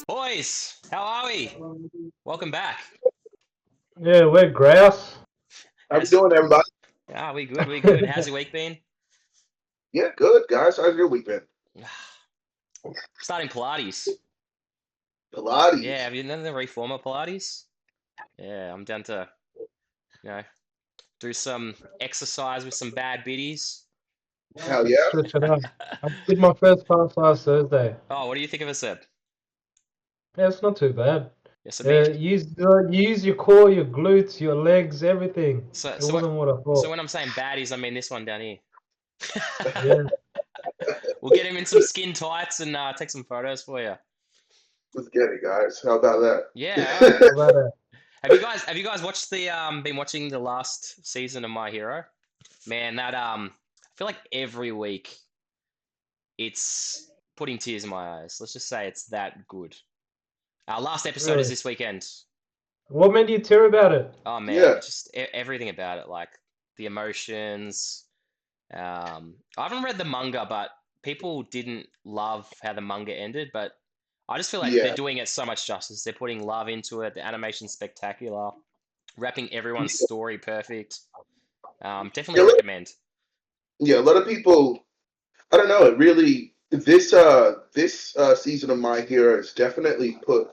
Boys, how are we? Welcome back. Yeah, we're grouse. How we How's doing, everybody? we good, we good. How's your week been? Yeah, good, guys. How's your week been? Starting Pilates. Yeah, Pilates. have you done the reformer Pilates? Yeah, I'm down to, you know, do some exercise with some bad biddies. Hell yeah. Switch it up. I did my first class last Thursday. Oh, what do you think of it, Seb? Yeah, it's not too bad. Yeah, so me, Use your core, your glutes, your legs, everything. so It so what? wasn't what I So thought. when I'm saying baddies, I mean this one down here. Yeah, We'll get him in some skin tights and take some photos for you. Let's get it, guys. How about Yeah, all right. that? how about that? Have you guys watched the been watching the last season of My Hero? Man, that I feel like every week it's putting tears in my eyes. Let's just say it's that good. Our last episode is Really? this weekend. What made you tear about it? Oh man, Yeah, just everything about it, like the emotions. I haven't read the manga, but people didn't love how the manga ended. But I just feel like they're yeah, doing it so much justice. They're putting love into it. The animation's spectacular. Wrapping everyone's yeah. story perfect. Definitely Yeah, recommend. yeah, a lot of people. I don't know. It really this season of My Hero has definitely put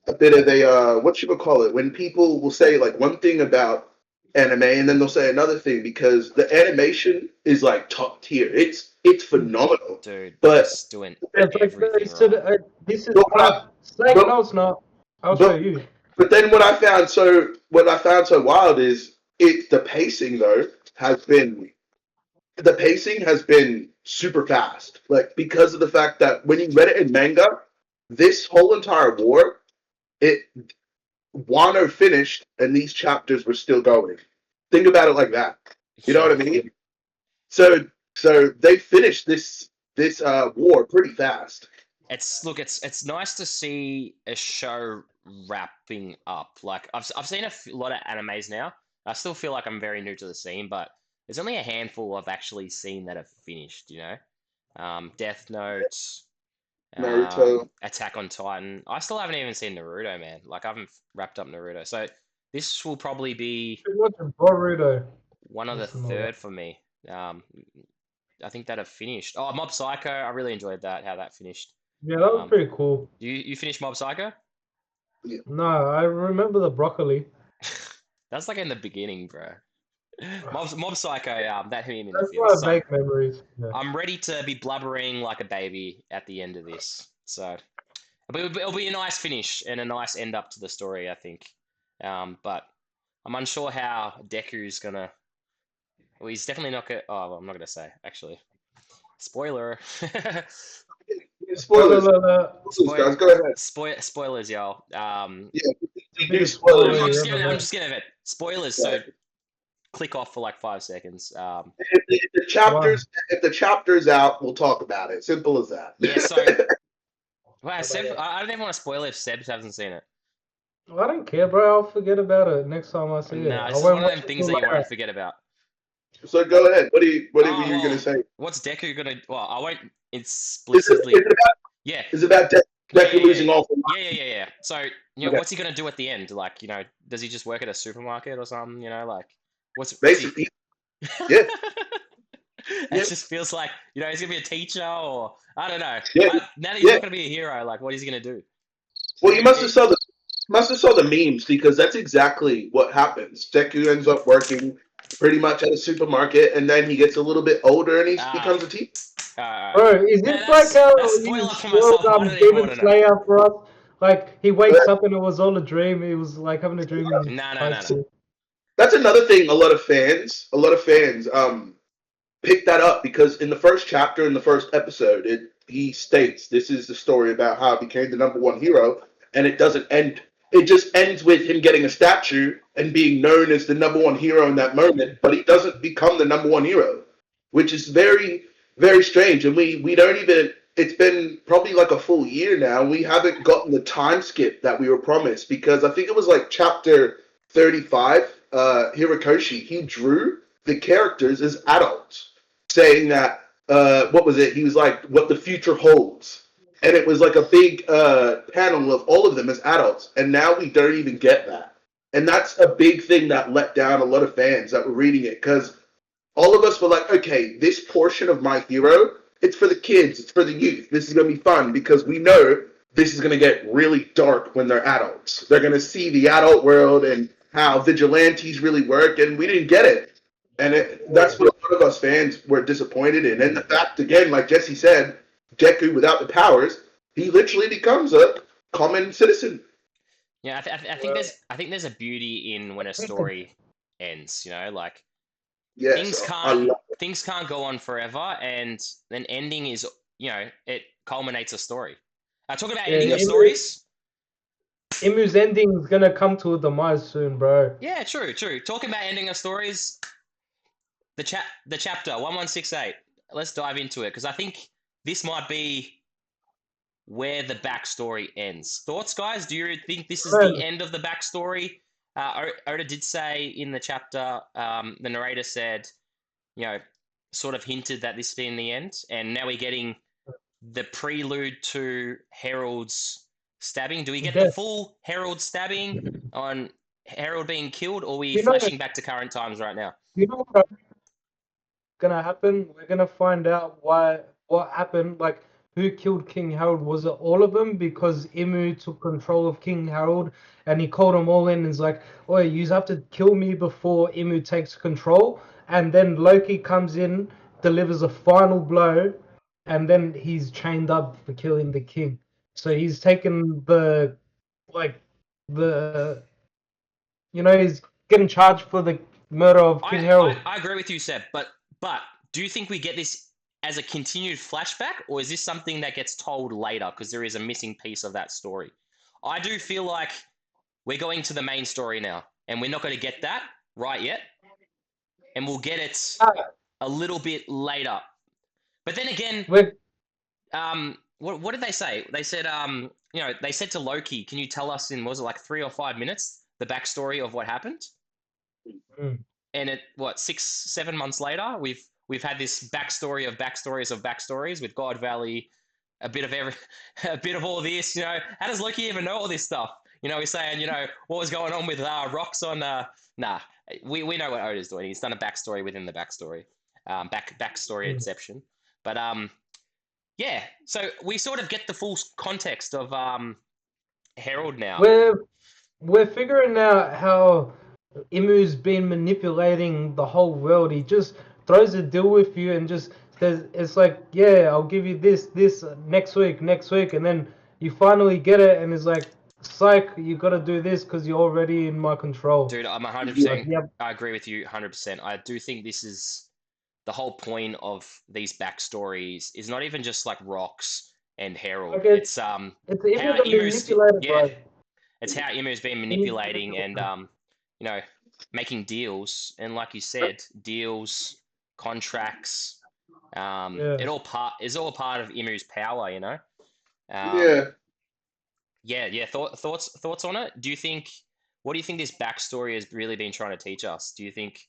a bit of a what you would call it when people will say like one thing about anime and then they'll say another thing because the animation is like top tier. It's phenomenal. Dude, But just doing It's like they everything said, right. this is but what I, like Snake. but No, it's not. I'll show but you. But then what I found so wild is the pacing though has been the pacing has been super fast. Like because of the fact that when you read it in manga, this whole entire war, it Wano finished and these chapters were still going. Think about it like that. You know what I Yeah. mean? So so they finished this war pretty fast. It's nice to see a show wrapping up. Like I've seen lot of animes now. I still feel like I'm very new to the scene, but there's only a handful I've actually seen that have finished. Death Note, Naruto. Attack on Titan. I still haven't even seen Naruto, man. Like I haven't wrapped up Naruto, so this will probably be Should watch Boruto. one of the That's another. third for me. Um, I think that have finished. Oh, Mob Psycho. I really enjoyed that. How that finished. Yeah, that was Um, pretty cool. you finished Mob Psycho? Yeah. No, I remember the broccoli. That's like in the beginning, bro. Mob Psycho. That hit me in the That's why feels. I So make memories. Yeah. I'm ready to be blubbering like a baby at the end of this. So it'll be a nice finish and a nice end up to the story, I think. But I'm unsure how Deku's gonna. Well, he's definitely not gonna. Oh, well, I'm not gonna say actually. Spoiler. Spoilers. Spoilers, Spoil, guys. Go ahead. spoilers, y'all. Yeah, The do biggest spoilers. spoiler I'm you just ever giving. I'm heard. just giving it. Spoilers. So Yeah. click off for like 5 seconds. If the Why? chapter's out, we'll talk about it. Simple as Yeah. So, that. wow, Seb. I don't even want to spoil it if Seb hasn't seen it. I don't care, bro. I'll forget about it next time I see it. No, I this is won't one of watch them it things till that you later. won't forget about. So go ahead. What were Oh you gonna well, say? what's Deku gonna? Well, I won't Is it explicitly. about Yeah, is it about yeah, Deku yeah, yeah, losing all for yeah. So okay. what's he gonna do at the end? Like, does he just work at a supermarket or something? Like, what's he? Basically, yeah, It yeah, just feels like he's gonna be a teacher or I don't know. yeah, Now that he's yeah. not gonna be a hero, like, what is he gonna do? Well, you must have saw the memes because that's exactly what happens. Deku ends up working pretty much at a supermarket, and then he gets a little bit older and he Ah, becomes a teacher. Bro, is man, this like how that's you spoiler for spoiled myself. I don't even want Demon to know. Slayer for us? Like, he wakes But up and it was all a dream. He was like having a dream in No, no, high no, no. school. that's another thing. A lot of fans pick that up because in the first chapter, in the first episode, he states this is the story about how he became the number one hero, and it doesn't end. It just ends with him getting a statue and being known as the number one hero in that moment, but he doesn't become the number one hero, which is very, very strange. And we don't even. It's been probably like a full year now. We haven't gotten the time skip that we were promised because I think it was like chapter 35. Hirokoshi he drew the characters as adults saying that what was it? He was like, "What the future holds," and it was like a big panel of all of them as adults, and now we don't even get that. And that's a big thing that let down a lot of fans that were reading it, because all of us were like, okay, this portion of My Hero, it's for the kids, it's for the youth. This is going to be fun because we know this is going to get really dark when they're adults. They're going to see the adult world and how vigilantes really work, and we didn't get it. And that's what a lot of us fans were disappointed in. And the fact, again, like Jesse said, Deku without the powers, he literally becomes a common citizen. Yeah, I think there's a beauty in when a story ends. You know, like Yes, things can't go on forever, and an ending is, you know, it culminates a story. Talk about ending of stories. Imu's ending is gonna come to a demise soon, bro. Yeah, true. Talking about ending of stories, the chapter 1168. Let's dive into it because I think this might be where the backstory ends. Thoughts, guys? Do you think this is the end of the backstory? Oda did say in the chapter, the narrator said, you know, sort of hinted that this being the end, and now we're getting the prelude to Herald's stabbing. Do we get the full Herald stabbing on Herald being killed, or are we flashing back to current times right now? You know what's gonna happen? We're gonna find out what happened, like who killed King Harold. Was it all of them? Because Imu took control of King Harold and he called them all in and is like, oh, you have to kill me before Imu takes control. And then Loki comes in, delivers a final blow, and then he's chained up for killing the king. So he's taken he's getting charged for the murder of King Harold. I agree with you, Seb, but do you think we get this as a continued flashback, or is this something that gets told later because there is a missing piece of that story? I do feel like we're going to the main story now, and we're not going to get that right yet, and we'll get it a little bit later. But then again, what did they say? They said, you know, they said to Loki, "Can you tell us in, was it like 3 or 5 minutes, the backstory of what happened?" Mm. And 6-7 months later, we've had this backstory of backstories with God Valley, a bit of all this. You know, how does Loki even know all this stuff? You know, he's saying, you know, what was going on with rocks on. Nah, we know what Oda's doing. He's done a backstory within the backstory, backstory inception. But yeah. So we sort of get the full context of Herald now. We're figuring out how Imu's been manipulating the whole world. He just throws a deal with you and just says, it's like, yeah, I'll give you this next week, and then you finally get it, and it's like, psych, you got to do this because you're already in my control. Dude, I'm 100%. Yep. I agree with you 100%. I do think this is the whole point of these backstories is not even just like Rocks and Herald. Okay. It's how Imu's it's how Imu's been manipulating and you know, making deals, and like you said, deals, contracts, it all is all part of Imu's power, you know. Thoughts on it? What do you think this backstory has really been trying to teach us? Do you think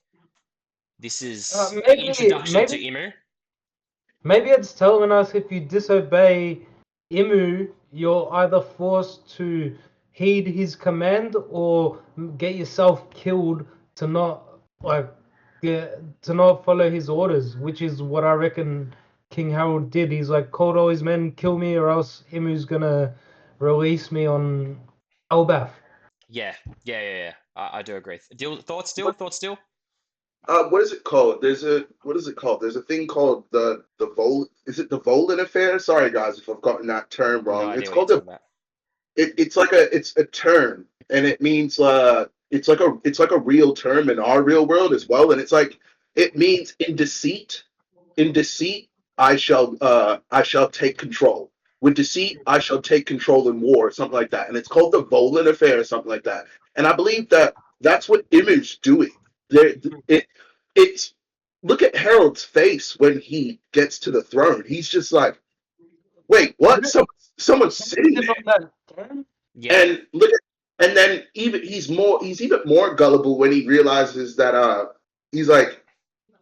this is an introduction to Imu? Maybe it's telling us if you disobey Imu, you're either forced to heed his command or get yourself killed to not follow his orders, which is what I reckon King Harold did. He's like, called all his men, kill me, or else Imu's gonna release me on Elbaf. Yeah. I do agree. Thoughts still? What is it called? There's a thing called the Is it the Volan affair? Sorry guys if I've gotten that term wrong. It's called it's a term, and it means it's like a real term in our real world as well, and it's like it means in deceit I shall take control. With deceit I shall take control in war, something like that. And it's called the Volan affair or something like that. And I believe that that's what Imu's doing. It's look at Harold's face when he gets to the throne. He's just like, wait, what? Someone's sitting there. Yeah. And look at, and then he's even more gullible when he realizes that he's like,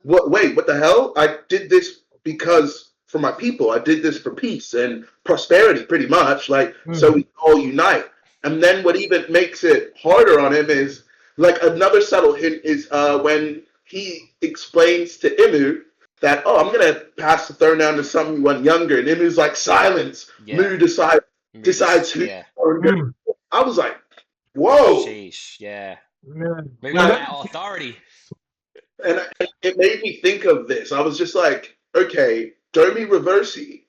what the hell? I did this because for my people. I did this for peace and prosperity, pretty much. Like, so Mm. we all unite. And then what even makes it harder on him is, like, another subtle hint is when he explains to Imu that, oh, I'm going to pass the throne down to someone younger. And Imu's like, silence. Yeah. Mu decides who. Yeah. Mm. I was like, whoa. Sheesh. Yeah. Yeah. Maybe Now- that authority. And it made me think of this. I was just like, okay, Domi Reversi.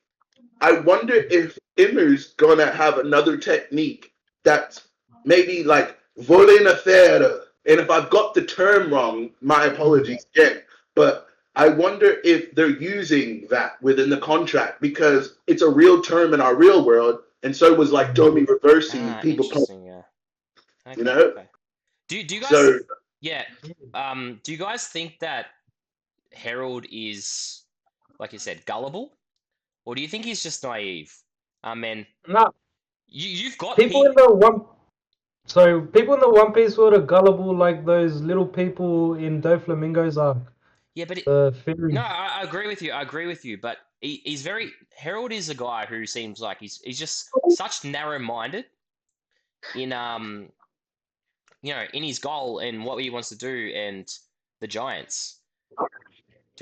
I wonder if Imu's gonna have another technique that's maybe like volenafera. And if I've got the term wrong, my apologies again. But I wonder if they're using that within the contract because it's a real term in our real world, and so was like Domi Reversi. People, Interesting. Yeah. Okay, You know? Okay. Do you guys? so Yeah. Do you guys think that Harold is, like you said, gullible, or do you think he's just naive? Man, No, you've got people in the one. So people in the One Piece world are gullible, like those little people in Doflamingo's arc. Yeah, but The fairies. no, I agree with you. I agree with you. But he's very Harold is a guy who seems like he's just such narrow-minded in in his goal and what he wants to do and the Giants. Do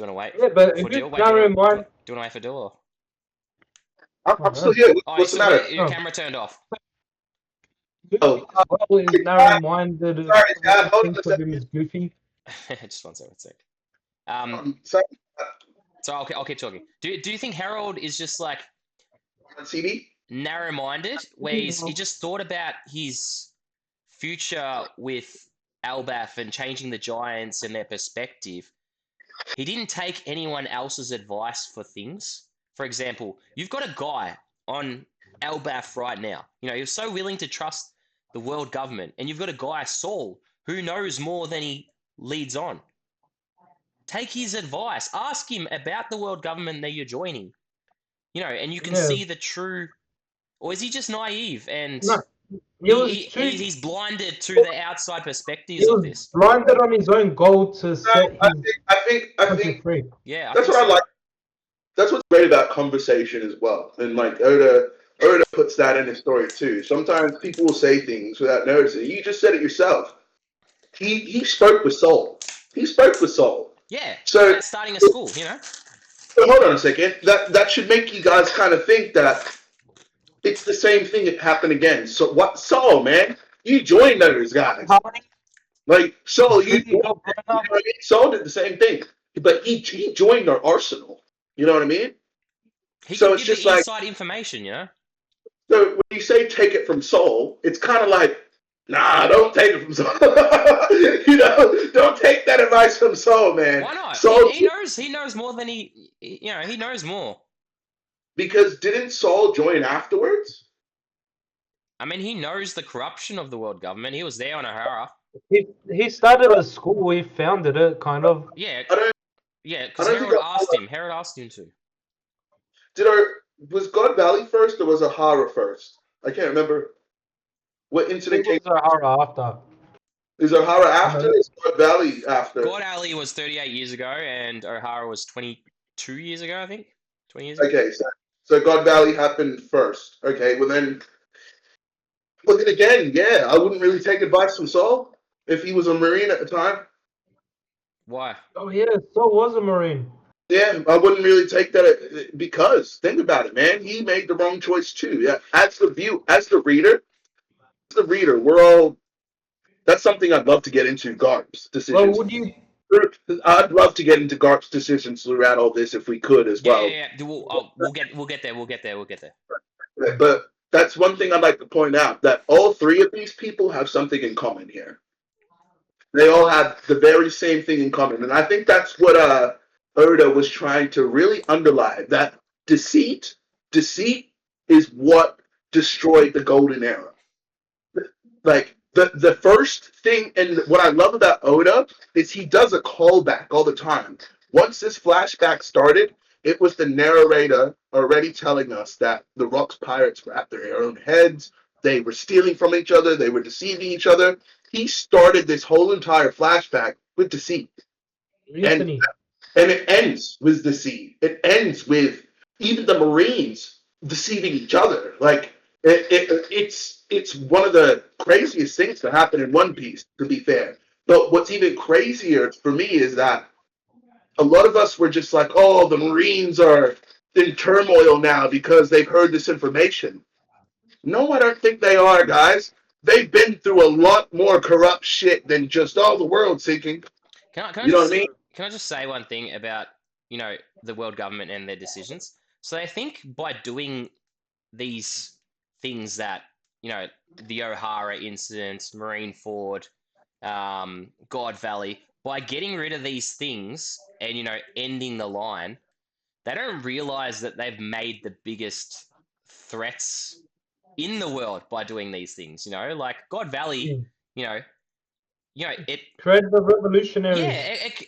you want to wait Yeah, but for if Dill? you narrow in mind, Do you want to wait for Dill? Or? I'm still here. Oh, What's the so matter? your Oh. camera turned off. Oh. well, is narrow-minded. Sorry, Dad, hold on Think a of him as goofy. Just one sec. Sorry, So I'll keep talking. Do you think Harold is just like on CD. narrow-minded, where he just thought about his future with Albaf and changing the Giants and their perspective? He didn't take anyone else's advice for things. For example, you've got a guy on Albaf right now. You know, he was so willing to trust the world government, and you've got a guy, Saul, who knows more than he leads on. Take his advice. Ask him about the world government that you're joining. You know, and you can see the true. Or is he just naive and No, he's blinded to the outside perspectives he of was this? blinded on his own goal to set his I think country free. Yeah, that's what I like. That's what's great about conversation as well. And like Oda puts that in his story too. Sometimes people will say things without noticing. You just said it yourself. He spoke with Saul. He spoke with Saul. Yeah. So That's starting a school, you know. But hold on a second. That should make you guys kind of think that it's the same thing that happened again. So what, Saul, man? You joined those guys. Like Saul, you know what I mean? Saul did the same thing, but he joined our arsenal. You know what I mean? He So can it's give just the like- inside information, you know. So when you say take it from Saul, it's kind of like, nah, don't take it from Saul. You know, don't take that advice from Saul, man. Why not? Saul, He knows more than he knows more. because didn't Saul join afterwards? I mean, he knows the corruption of the world government. He was there on O'Hara. He started a school. He founded it, kind of. Yeah. I don't. Yeah, because I don't Harold think asked him. Harold asked him to. Was God Valley first or was O'Hara first? I can't remember. What I incident think came? it was O'Hara after. Is O'Hara after? Is God Valley after? God Alley was 38 years ago, and O'Hara was 22 years ago, I think. 20 years ago. Okay, so God Valley happened first. Okay, well then, look at it again. Yeah, I wouldn't really take advice from Saul if he was a Marine at the time. Why? Oh yeah, so was a Marine. Yeah, I wouldn't really take that because think about it, man. He made the wrong choice too. Yeah, as the reader, we're all. That's something I'd love to get into. Garp's decisions. Well, would you? I'd love to get into Garp's decisions throughout all this if we could as well. Yeah. We'll get there. But that's one thing I'd like to point out, that all three of these people have something in common here. They all have the very same thing in common. And I think that's what Oda was trying to really underline, that deceit is what destroyed the golden era. Like the first thing, and what I love about Oda is he does a callback all the time. Once this flashback started, it was the narrator already telling us that the Rocks pirates were after their own heads. They were stealing from each other. They were deceiving each other. He started this whole entire flashback with deceit. Anthony. And it ends with deceit. It ends with even the Marines deceiving each other. Like it's one of the craziest things to happen in One Piece, to be fair. But what's even crazier for me is that a lot of us were just like, oh, the Marines are in turmoil now because they've heard this information. No, I don't think they are, guys. They've been through a lot more corrupt shit than just all the world sinking. Can I You know what I just mean? can I just say one thing about the world government and their decisions? So I think by doing these things that the O'Hara incident, Marineford, God Valley, by getting rid of these things and ending the line, they don't realize that they've made the biggest threats in the world by doing these things. Like God Valley, Mm. you know, it. Create the Yeah, revolutionaries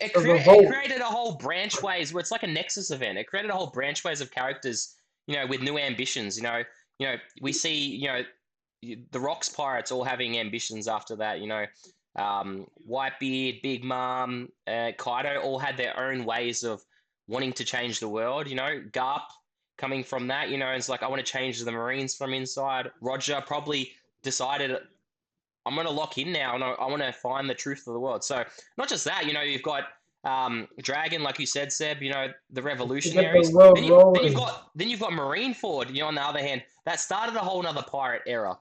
it of the whole. created a whole branchways where it's like a nexus event. It created a whole branchways of characters, with new ambitions. We see, the Rocks pirates all having ambitions after that. Whitebeard, Big Mom, Kaido all had their own ways of wanting to change the world. Garp coming from that. It's like I want to change the Marines from inside. Roger probably decided I'm going to lock in now, and I want to find the truth of the world. So not just that, you've got Dragon, like you said, Seb. The To get the revolutionaries. world Then rolling. you've got Marineford. On the other hand, that started a whole other pirate era.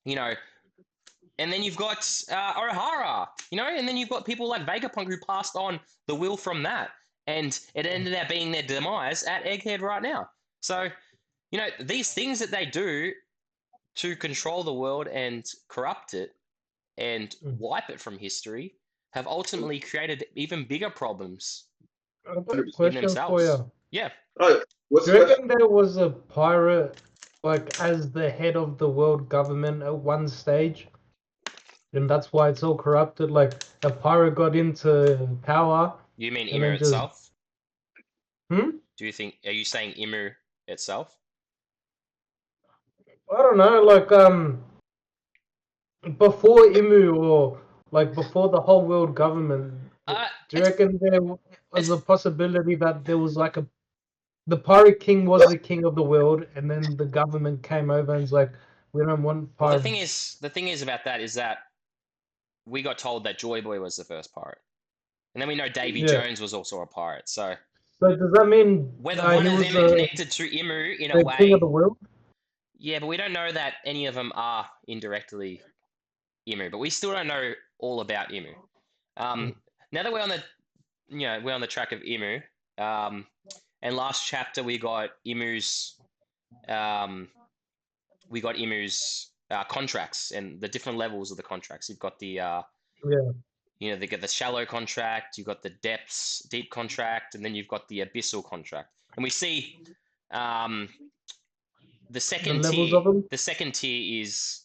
And then you've got O'Hara. And then you've got people like Vegapunk who passed on the will from that, and it ended up being their demise at Egghead right now. So these things that they do to control the world and corrupt it and wipe it from history have ultimately created even bigger problems I've got a 100%. in question for themselves. you. Yeah. Oh, what's Do the you question? reckon there was a pirate like as the head of the world government at one stage? And that's why it's all corrupted. Like a pirate got into power You mean and Imu then just itself? hmm? Are you saying Imu itself? I don't know, like before Imu or like before the whole world government, do you It's reckon there was it's a possibility that there was like the pirate king was the king of the world and then the government came over and was like, we don't want well, pirate. the thing is about that is that we got told that Joy Boy was the first pirate, and then we know Davy Yeah. Jones was also a pirate. So So does that mean whether one he of was them are connected to Imu in a the king of way, the world? yeah, but we don't know that any of them are indirectly Imu. But we still don't know all about Imu. Now that we're on the track of Imu, and last chapter um, we got Imu's contracts and the different levels of the contracts. You've got Yeah. they get the shallow contract, you've got the deep contract, and then you've got the abyssal contract. And we see um, the The second levels tier. of them? The second tier is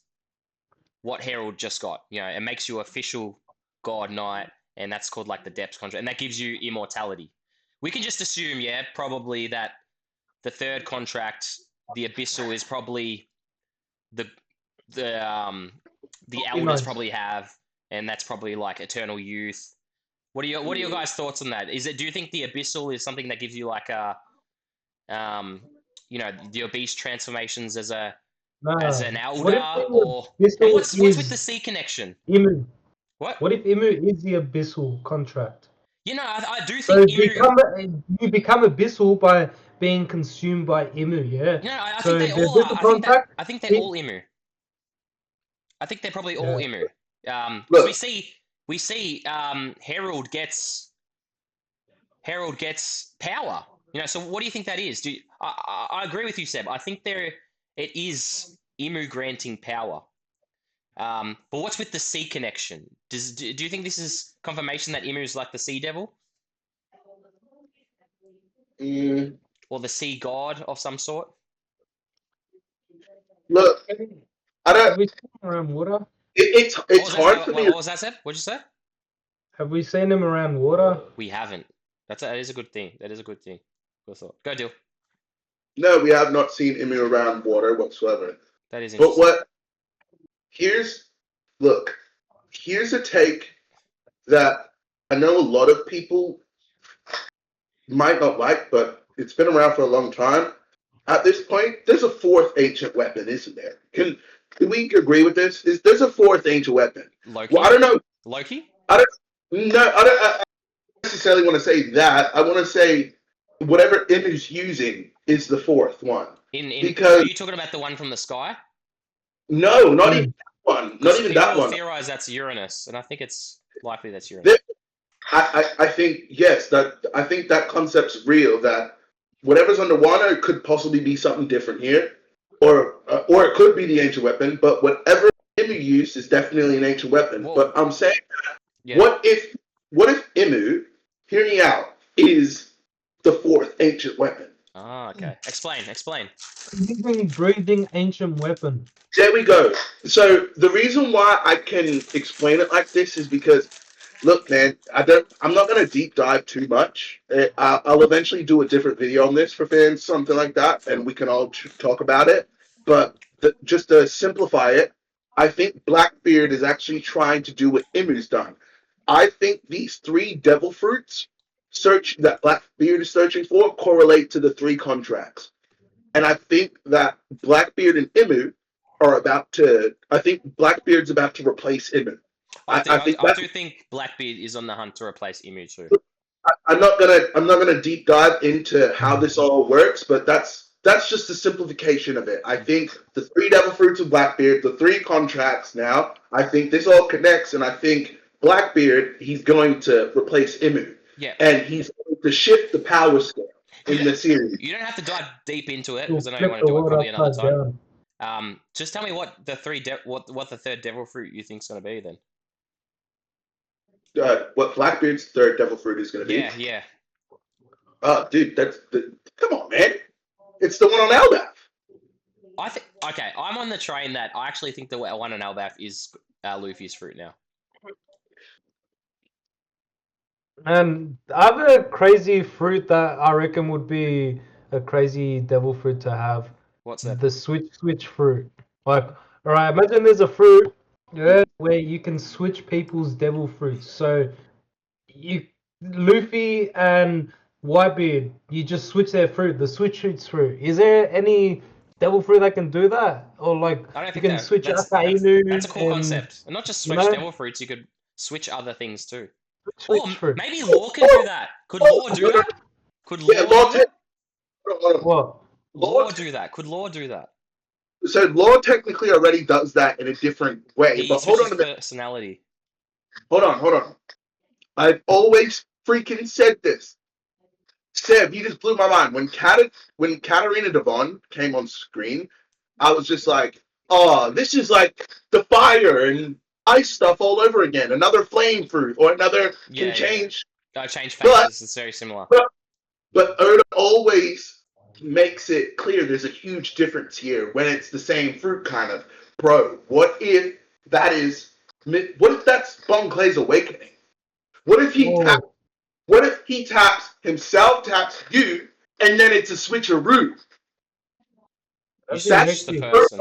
what Herald just got. It makes you official God Knight, and that's called like the depths contract, and that gives you immortality. We can just assume, yeah, probably that the third contract, the abyssal, is probably the the um the Be elders nice. probably have, and that's probably like eternal youth. What are your guys' thoughts on that? Do you think the abyssal is something that gives you like a the beast transformations as Nah. an What if elder, the or and abyssal what's with the is sea connection? Imu? What? What if Imu is the abyssal contract? I do think So Imu. you become abyssal by being consumed by Imu, yeah? I think So they the all are. abyssal contract, I think they're it, all Imu. I think they're probably all yeah. Imu. Because Look, we see Herald gets power. So what do you think that is? I agree with you, Seb. I think it is Imu granting power. But what's with the sea connection? Do you think this is confirmation that Imu is like the sea devil mm, or the sea god of some sort? look. I Have don't. we seen him around water? What It's was that? hard for me. What was that, Seb? What'd you say? Have we seen him around water? We haven't. That is a good thing. That is a good thing. Good thought. Go, Dill. No, we have not seen Emu around water whatsoever. That is But interesting. what? Here's look. Here's a take that I know a lot of people might not like, but It's been around for a long time. At this point, there's a fourth ancient weapon, isn't there? Can we agree with this? There's a fourth ancient weapon? Loki? Well, I don't know. Loki? I don't. No, I don't necessarily want to say that. I want to say whatever Imu's using is the fourth one. Because are you talking about the one from the sky? no, not even that one. Not even that one. Theorize that's Uranus, and I think it's likely that's Uranus. I think yes. I think that concept's real. That whatever's underwater, it could possibly be something different here, or it could be the ancient weapon. But whatever Imu used is definitely an ancient weapon. Whoa. But I'm saying, yeah. what if Imu, hear me out, is the fourth ancient weapon? Ah, okay. Explain. Living, breathing ancient weapon. There we go. So the reason why I can explain it like this is because, look, man, I'm not gonna deep dive too much. I'll eventually do a different video on this for fans, something like that, and we can all talk about it. But just to simplify it, I think Blackbeard is actually trying to do what Imu's done. I think these three devil fruits that Blackbeard is searching for correlate to the three contracts. And I think that Blackbeard and Imu are about to. I think Blackbeard's about to replace Imu. I do think Blackbeard is on the hunt to replace Imu too. I'm not gonna deep dive into how this all works, but that's just a simplification of it. I think the three devil fruits of Blackbeard, the three contracts now, I think this all connects, and I think Blackbeard, he's going to replace Imu. Yeah. And he's going to shift the power scale in the series. You don't have to dive deep into it, because I know you want to do it probably another time. Just tell me what the third devil fruit you think is going to be then. What Blackbeard's third devil fruit is going to be? Yeah. Oh, dude, come on, man. It's the one on Elbaf. Okay, I'm on the train that I actually think the one on Elbaf is Luffy's fruit now. And I have a crazy fruit that I reckon would be a crazy devil fruit to have. What's that? The switch fruit. Like, all right, imagine there's a fruit where you can switch people's devil fruits. So Luffy and Whitebeard, you just switch their fruit, the switch fruit. Is there any devil fruit that can do that? Or like you can switch Akainu? That's a cool concept. And not just switch devil fruits, you could switch other things too. Maybe Law can do that. Could Law do that? Could Law do that? What? Law do that? Could Law do that? So Law technically already does that in a different way. But hold on a minute. Personality. Hold on. I've always freaking said this. Seb, you just blew my mind. When Katarina Devon came on screen, I was just like, oh, this is like the fire and ice stuff all over again. Another flame fruit or another can change. No, change faces. It's very similar. But Oda always makes it clear there's a huge difference here when it's the same fruit kind of. Bro, what if that's Bon Clay's awakening? What if he taps himself, taps you, and then it's a switcheroo? That's the person.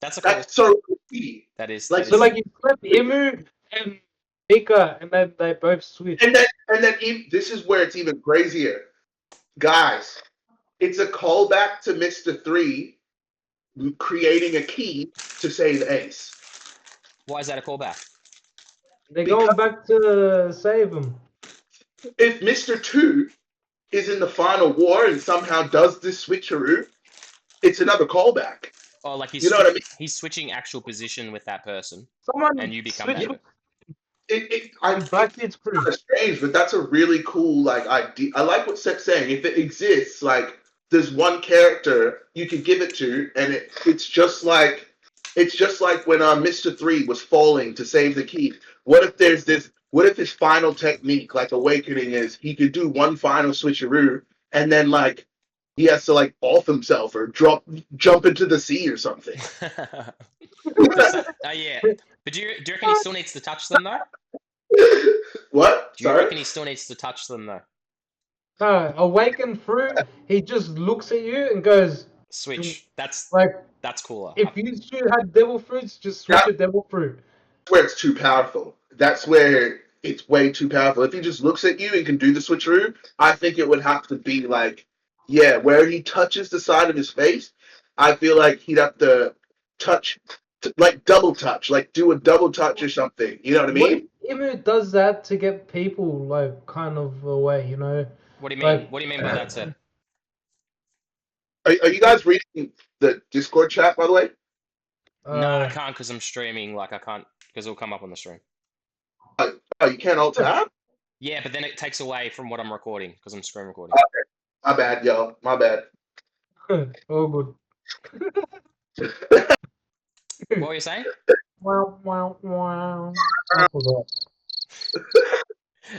That's so greedy. That is like so. Like you flip Imu and Nika, and then they both switch. And then this is where it's even crazier, guys. It's a callback to Mr. 3 creating a key to save Ace. Why is that a callback? They're going back to save him. If Mr. 2 is in the final war and somehow does this switcheroo, it's another callback. Oh, like you know what I mean? He's switching actual position with that person, and you become that. It's kind of strange, but that's a really cool idea. I like what Sep's saying. If it exists, there's one character you can give it to, and it's just like when Mr. 3 was falling to save the key. What if his final technique, like Awakening, is he could do one final switcheroo, and then he has to off himself or jump into the sea or something. Yeah. But do you reckon he still needs to touch them though? What? Do you reckon he still needs to touch them though? No, Awaken fruit, he just looks at you and goes switch. That's cooler. If you two had devil fruits, just switch a devil fruit. That's where it's too powerful. That's where it's way too powerful. If he just looks at you and can do the switcheroo, I think it would have to be Yeah, where he touches the side of his face, I feel like he'd have to touch, like double touch, like do a double touch or something. You know what I What if mean? Emu does that to get people like kind of away? What do you mean? Like What do you mean by that, Seb? Are you guys reading the Discord chat, by the way? No, I uh, can't because I'm streaming. Like I can't because it'll come up on the stream. Oh, you can't alt tab? Yeah, but then it takes away from what I'm recording because I'm screen recording. My bad, yo. My bad. oh good. What were you saying? Wow, wow, wow. I forgot.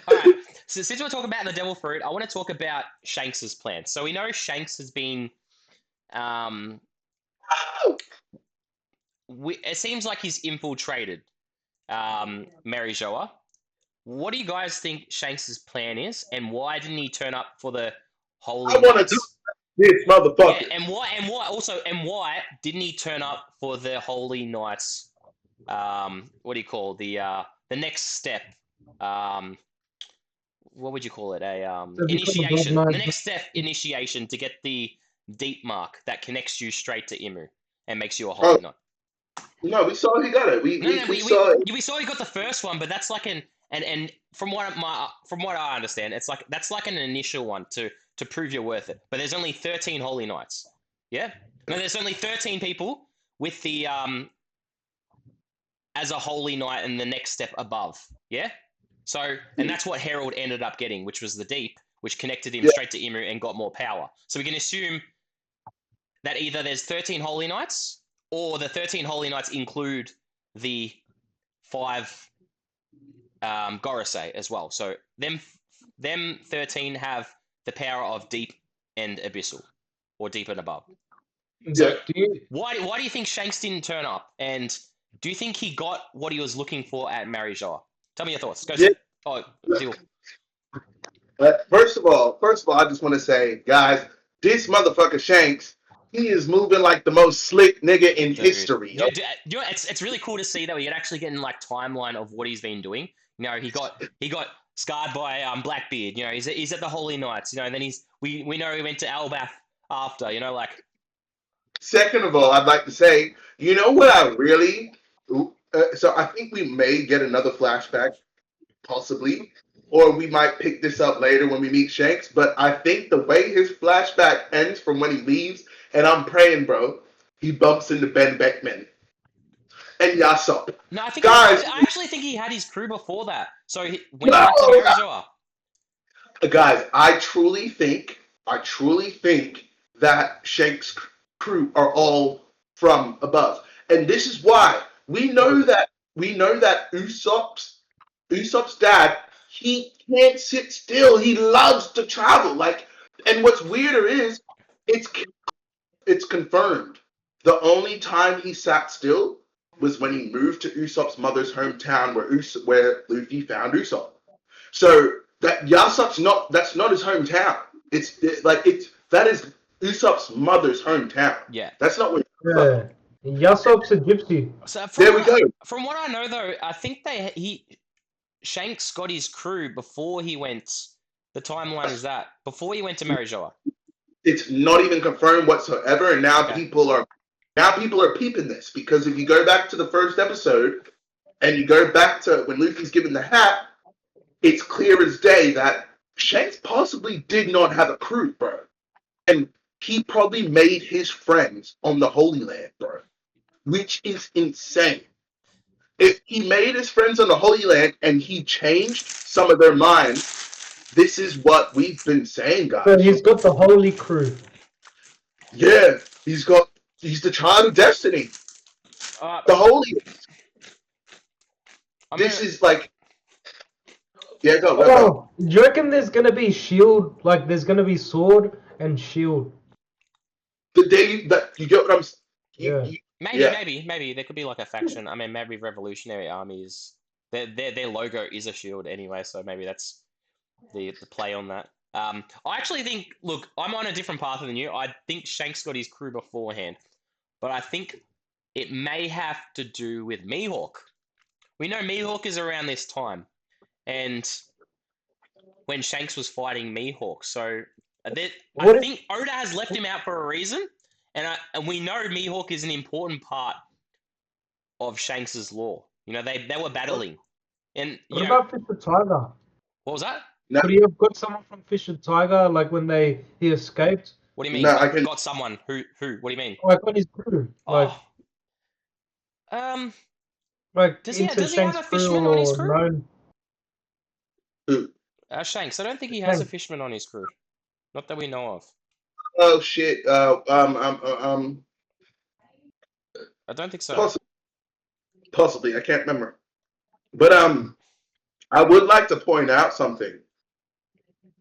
All right. So since we're talking about the devil fruit, I want to talk about Shanks's plan. So we know Shanks has been. Um, it seems like he's infiltrated Mary Joa. What do you guys think Shanks's plan is, and why didn't he turn up for the Holy I want to do Knights? this, Yeah, motherfucker. and why didn't he turn up for the Holy Knights? What do you call the next step? Um, what would you call it? A To become a god initiation. The knight. next step, initiation, to get the deep mark that connects you straight to Imu and makes you a Oh, Holy Knight. no, we saw he got it. No, no, We saw it. we saw he got the first one, but that's like and from what I understand, that's like an initial one to prove you're worth it. But there's only 13 Holy Knights. Yeah, no, there's only 13 people with the as a Holy Knight and the next step above. Yeah, so and that's what Herald ended up getting, which was the deep, which connected him Yeah, straight to Imu and got more power. So we can assume that either there's 13 Holy Knights or the 13 Holy Knights include the 5 Gorosei as well. So them 13 have the power of deep and abyssal, or deep and above. yeah. So Do you why do you think Shanks didn't turn up? And do you think he got what he was looking for at Marijoa? Tell me your thoughts. Go, Yeah. Seb. Oh, deal. First of all, I just want to say, guys, this motherfucker Shanks, he is moving like the most slick nigga in Dude. history. Yo. It's really cool to see that we can actually get in like timeline of what he's been doing. He got scarred by Blackbeard. He's at the Holy Knights. And then we know he went to Albath after. Like Second of all, I'd like to say, you know what I really. So I think we may get another flashback, possibly, or we might pick this up later when we meet Shanks. But I think the way his flashback ends from when he leaves, and I'm praying, bro, he bumps into Ben Beckman and Yasop. no, Guys, I actually think he had his crew before that. So when he no, went to Marijoa, guys, I truly think that Shank's crew are all from above, and this is why we know that Usopp's dad, he can't sit still. He loves to travel. Like, and what's weirder is it's it's confirmed. The only time he sat still was when he moved to Usopp's mother's hometown, where Luffy found Usopp. So that's not his hometown. That is Usopp's mother's hometown. yeah. That's not where. yeah. Yasop's a gypsy. So There we go. from what I know though, I think Shanks got his crew before he went. The timeline is that before he went to Marijoa. It's not even confirmed whatsoever, and now Okay. people are peeping this because if you go back to the first episode and you go back to when Luffy's given the hat, it's clear as day that Shanks possibly did not have a crew, bro. And he probably made his friends on the Holy Land, bro, which is insane. If he made his friends on the Holy Land and he changed some of their minds, this is what we've been saying, So guys. he's got the holy crew. Yeah, he's the child of destiny, Uh, the Holy. I'm This gonna, is like, yeah, go. Oh, do you reckon there's gonna be shield? Like there's gonna be sword and shield. The day that you get what I'm, Yeah. yeah. maybe there could be like a faction. I mean, maybe Revolutionary Armies. Their logo is a shield anyway, so maybe that's the play on that. I actually think. Look, I'm on a different path than you. I think Shanks got his crew beforehand, but I think it may have to do with Mihawk. We know Mihawk is around this time, and when Shanks was fighting Mihawk, so I What if, think Oda has left him out for a reason, and we know Mihawk is an important part of Shanks's lore. You know, they were battling, and what about Fisher Tiger? what was that? No, Could he have got someone from Fisher Tiger, like when he escaped? What do you mean? no, I can. Got someone who? What do you mean? Like on his crew, like Oh, does into he have Shanks' a crew fisherman on his or crew? known. Shanks. I don't think he has a Shanks. fisherman on his crew. Not that we know of. Oh shit. I don't think so. Possibly. I can't remember. But I would like to point out something.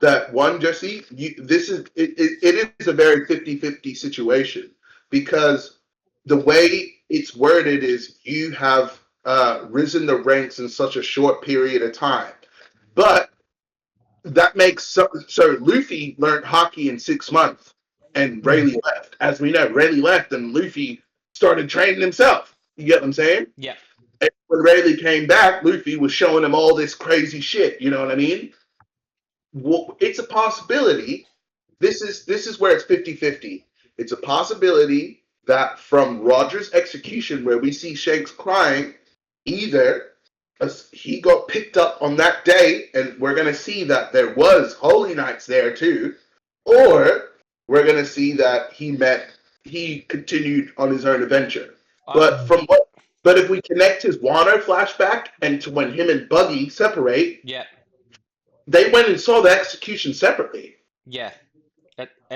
That one, Jesse, it is a very 50-50 situation because the way it's worded is you have risen the ranks in such a short period of time. But that makes so Luffy learned hockey in 6 months and Rayleigh left. As we know, Rayleigh left and Luffy started training himself. You get what I'm saying? Yeah. And when Rayleigh came back, Luffy was showing him all this crazy shit. You know what I mean? Well, it's a possibility. This is where it's 50-50. It's a possibility that from Roger's execution, where we see Shanks crying, either he got picked up on that day, and we're going to see that there was Holy Knights there too, or we're going to see that he continued on his own adventure. But if we connect his Wano flashback and to when him and Buggy separate, Yeah. they went and saw the execution separately. Yeah.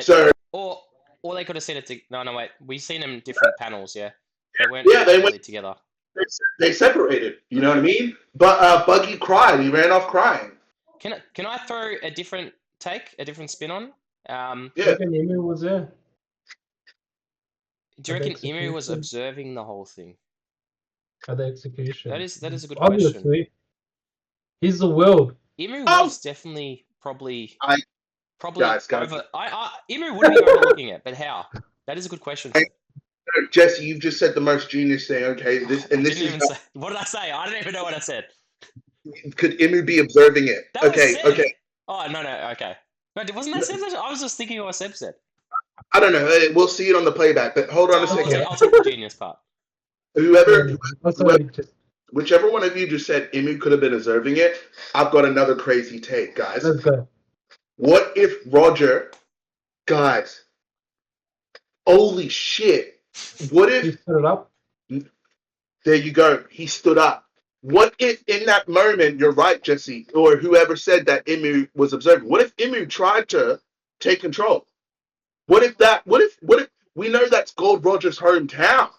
So, or they could have seen it. No, wait. We've seen them in different panels. Yeah. They weren't they really went together. They separated. You know what I mean? But Buggy cried. He ran off crying. Can I throw a different spin on? Yeah. Emu was there. Do you reckon At the Emu was execution. observing the whole thing? At the execution. That is a good question. Obviously, he's the world. Emu was definitely probably Guys, over. Emu would be overlooking it, but how? That is a good question. Jesse, you've just said the most genius thing. Okay, What did I say? I don't even know what I said. Could Emu be observing it? That was Seb. Okay. Oh no, okay. No, wasn't that Seb? I was just thinking what Seb said. I don't know. We'll see it on the playback. But hold on a second. I'll take the genius part. Whichever one of you just said Emu could have been observing it, I've got another crazy take, guys. Let's go. What if Roger, guys? Holy shit! What if he stood up? There you go. He stood up. What if in that moment, you're right, Jesse, or whoever said that Emu was observing, what if Emu tried to take control? What if we know that's Gold Roger's hometown?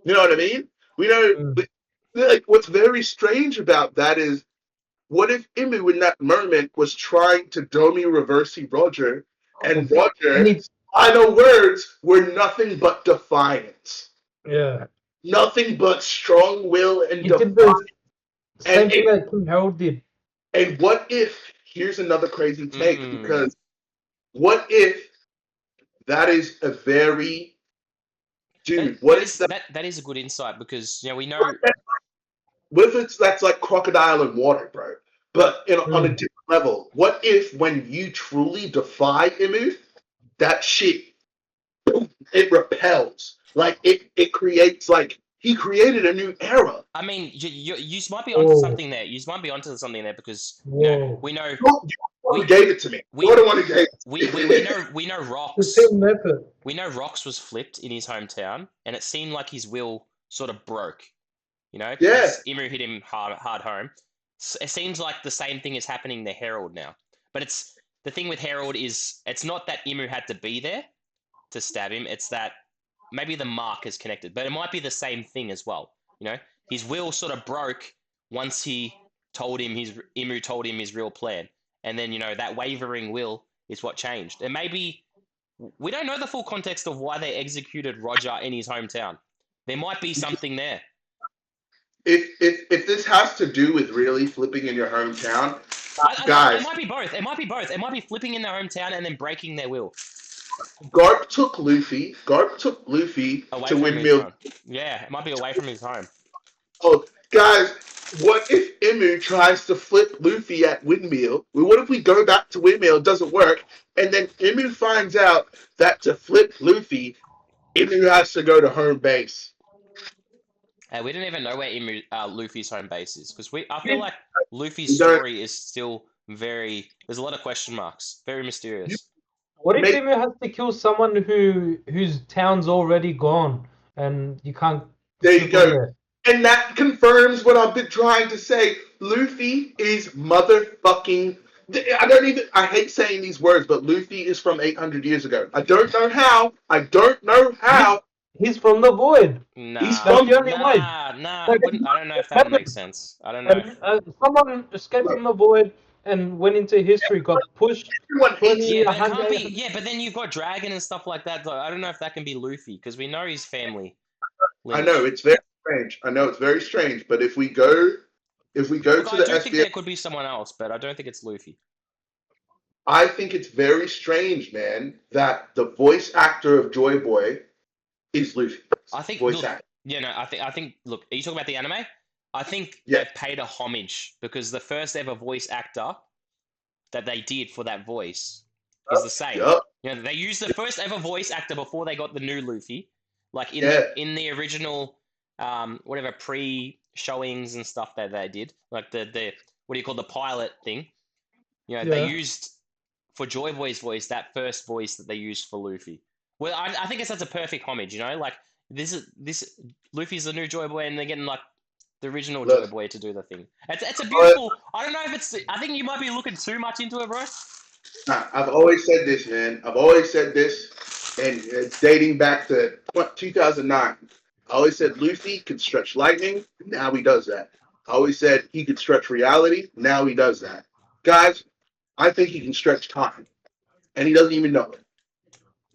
You know what I mean? We know, like, what's very strange about that is, what if Emu in that moment was trying to Domi Reversi Roger, and Roger's final words were nothing but defiance. Yeah. Nothing but strong will and He did the same thing that King Harold did. And what if, here's another crazy take, because what if that is a very, that is a good insight, because we know. What if that's like crocodile in water, bro? But on a different level, what if when you truly defy Emu, that shit, it repels. Like it creates, like, he created a new era. I mean, you might be onto something there. You might be onto something there, because we know. You gave it to me. You're the one who gave it to me. We know Rocks. The same method. We know Rocks was flipped in his hometown, and it seemed like his will sort of broke. Because Emu hit him hard home. It seems like the same thing is happening to Herald now. But the thing with Herald is, it's not that Emu had to be there to stab him. It's that maybe the mark is connected, but it might be the same thing as well. His will sort of broke once Emu told him his real plan, and then that wavering will is what changed. And maybe we don't know the full context of why they executed Roger in his hometown. There might be something there. If this has to do with really flipping in your hometown, guys, it might be both. It might be flipping in their hometown and then breaking their will. Garp took Luffy away to Windmill. Yeah, it might be away from his home. Oh, guys, What if Imu tries to flip Luffy at Windmill? Well, what if we go back to Windmill, it doesn't work, and then Imu finds out that to flip Luffy, Imu has to go to home base. We don't even know where Luffy's home base is because I feel like Luffy's You know, story is still very. There's a lot of question marks. Very mysterious. What if Make- Emu has to kill someone whose town's already gone and you can't there you slip go. on there? And that confirms what I've been trying to say. Luffy is motherfucking. I hate saying these words, but Luffy is from 800 years ago. I don't know how. He's from the void. Nah, He's That's from. the only way. nah. Like, I don't know if that makes sense. I don't know. someone escaped from the void and went into history, got pushed Everyone hates 20, Yeah, but it can't 100. be. Yeah, but then you've got Dragon and stuff like that. Though I don't know if that can be Luffy because we know his family I lineage. know it's very strange. But if we go Look, to I the do think SBS, there could be someone else, but I don't think it's Luffy. I think it's very strange, man, that the voice actor of Joy Boy is Luffy. I think. Voice Look, actor. you know, I think. Look, are you talking about the anime? I think Yeah. they've paid a homage because the first ever voice actor that they did for that voice is the same. Yup. You know, they used the first ever voice actor before they got the new Luffy, like in Yeah. the original, whatever pre-showings and stuff that they did, like the what do you call the pilot thing? You know, they Yeah. used for Joy Boy's voice that first voice that they used for Luffy. Well, I think it's such a perfect homage. You know, like this Luffy's the new Joy Boy, and they're getting like the original Joy Look, Boy to do the thing. It's a beautiful. I don't know if it's. I think you might be looking too much into it, bro. I've always said this, man. I've always said this, and it's dating back to 2009. I always said Luffy could stretch lightning. Now he does that. I always said he could stretch reality. Now he does that. Guys, I think he can stretch time, and he doesn't even know it.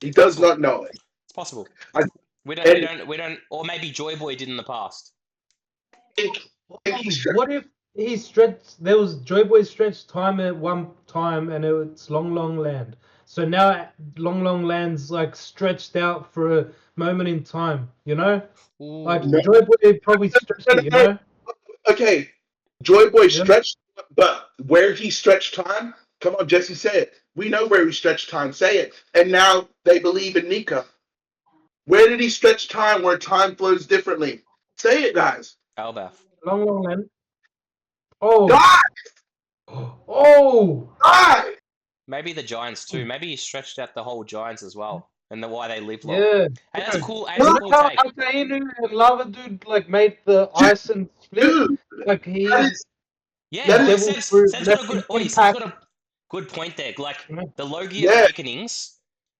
He does not know it. It's possible. I We don't. Or maybe Joy Boy did in the past. think he stretched. What if he stretched? There was Joy Boy stretched time at one time, and it's Long Long Land. So now Long Long Land's like stretched out for a moment in time. You know, like Ooh. Joy Boy probably stretched it. You know. Okay, Joy Boy Yeah. stretched, but where he stretched time? Come on, Jesse, say it. We know where he stretched time. Say it. And now they believe in Nika. Where did he stretch time where time flows differently? Say it, guys. Elbaf. Long Long Land. Oh. God! Oh. God! Maybe the Giants too. Maybe he stretched out the whole Giants as well, and why they live long. Yeah. Hey, that's Dude. cool. That's You a know cool how take. Akainu and Lava Dude like made the ice and split? Dude, Like he that is Yeah, That well, is- devil Seb's fruit got a left good. in Oh, he's impact. got a good point there. Like Yeah. the Logia Yeah. Awakenings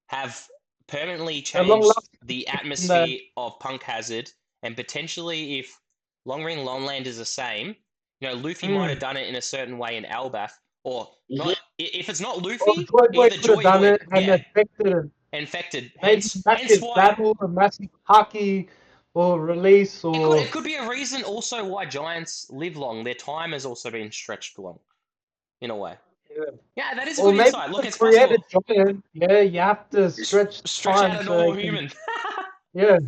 have permanently A long changed last the atmosphere of Punk Hazard, and potentially, if Long Ring Longland is the same, you know, Luffy might have done it in a certain way in Albaf, or not. If it's not Oh, Luffy, Joy Boy either could Joy have done Boy, it and yeah, affected it. infected. Maybe Hence massive why battle, a massive haki or release or it could be a reason also why giants live long. Their time has also been stretched long, in a way. Yeah, that is a or good maybe insight. Look, to it's create possible. a giant. Yeah, you have to stretch Stretch time out a so normal they can. human. Yeah,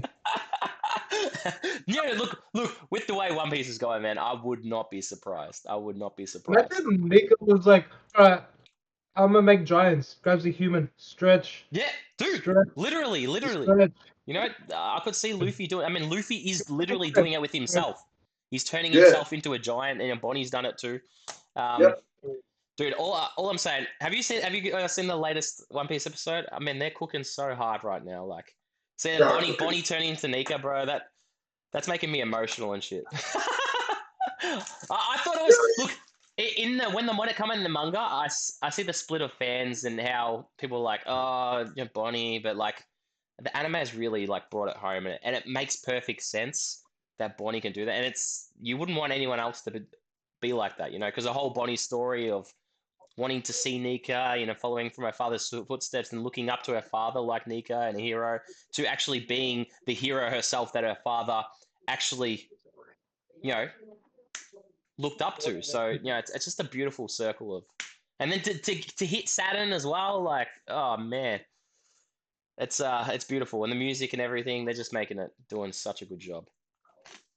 Yeah, look. With the way One Piece is going, man, I would not be surprised. I would not be surprised. imagine Nika was like, alright, I'm gonna make giants. Grabs a human, stretch, Yeah, dude. stretch, Literally. stretch. You know, I could see Luffy doing. I mean, Luffy is literally doing it with himself. He's turning Yeah. himself into a giant, and Bonnie's done it too. Yep. Dude, all I'm saying, have you seen the latest One Piece episode? I mean, they're cooking so hard right now. Like, seeing Yeah. Bonnie turning into Nika, bro. That's making me emotional and shit. I thought it was look when it come in the manga, I see the split of fans and how people are like, oh, you know, Bonnie, but like the anime has really like brought it home, and it makes perfect sense that Bonnie can do that, and you wouldn't want anyone else to be like that, you know, because the whole Bonnie story of wanting to see Nika, you know, following from her father's footsteps and looking up to her father like Nika and a hero, to actually being the hero herself that her father actually, you know, looked up to. So, you know, it's just a beautiful circle of, and then to hit Saturn as well, like, oh man, it's beautiful, and the music and everything, they're just doing such a good job.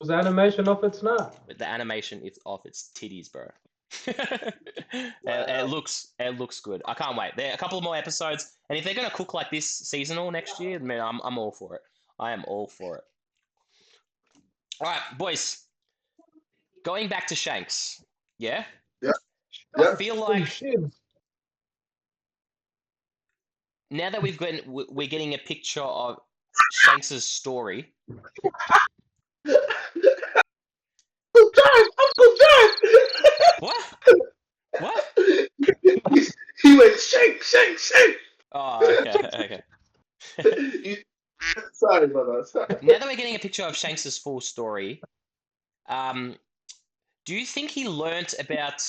Was animation off its nut? But the animation is off its titties, bro. Wow. It looks good. I can't wait. There are a couple more episodes, and if they're gonna cook like this seasonal next year, man, I'm all for it. I am all for it. All right, boys. Going back to Shanks. Yeah. Yeah. I Yeah. feel Holy like shit. now that we're getting a picture of Shanks's story. Uncle John! What? What? He went shake, shake, shake. Oh, okay. Sorry, brother. Sorry. Now that we're getting a picture of Shanks's full story, do you think he learnt about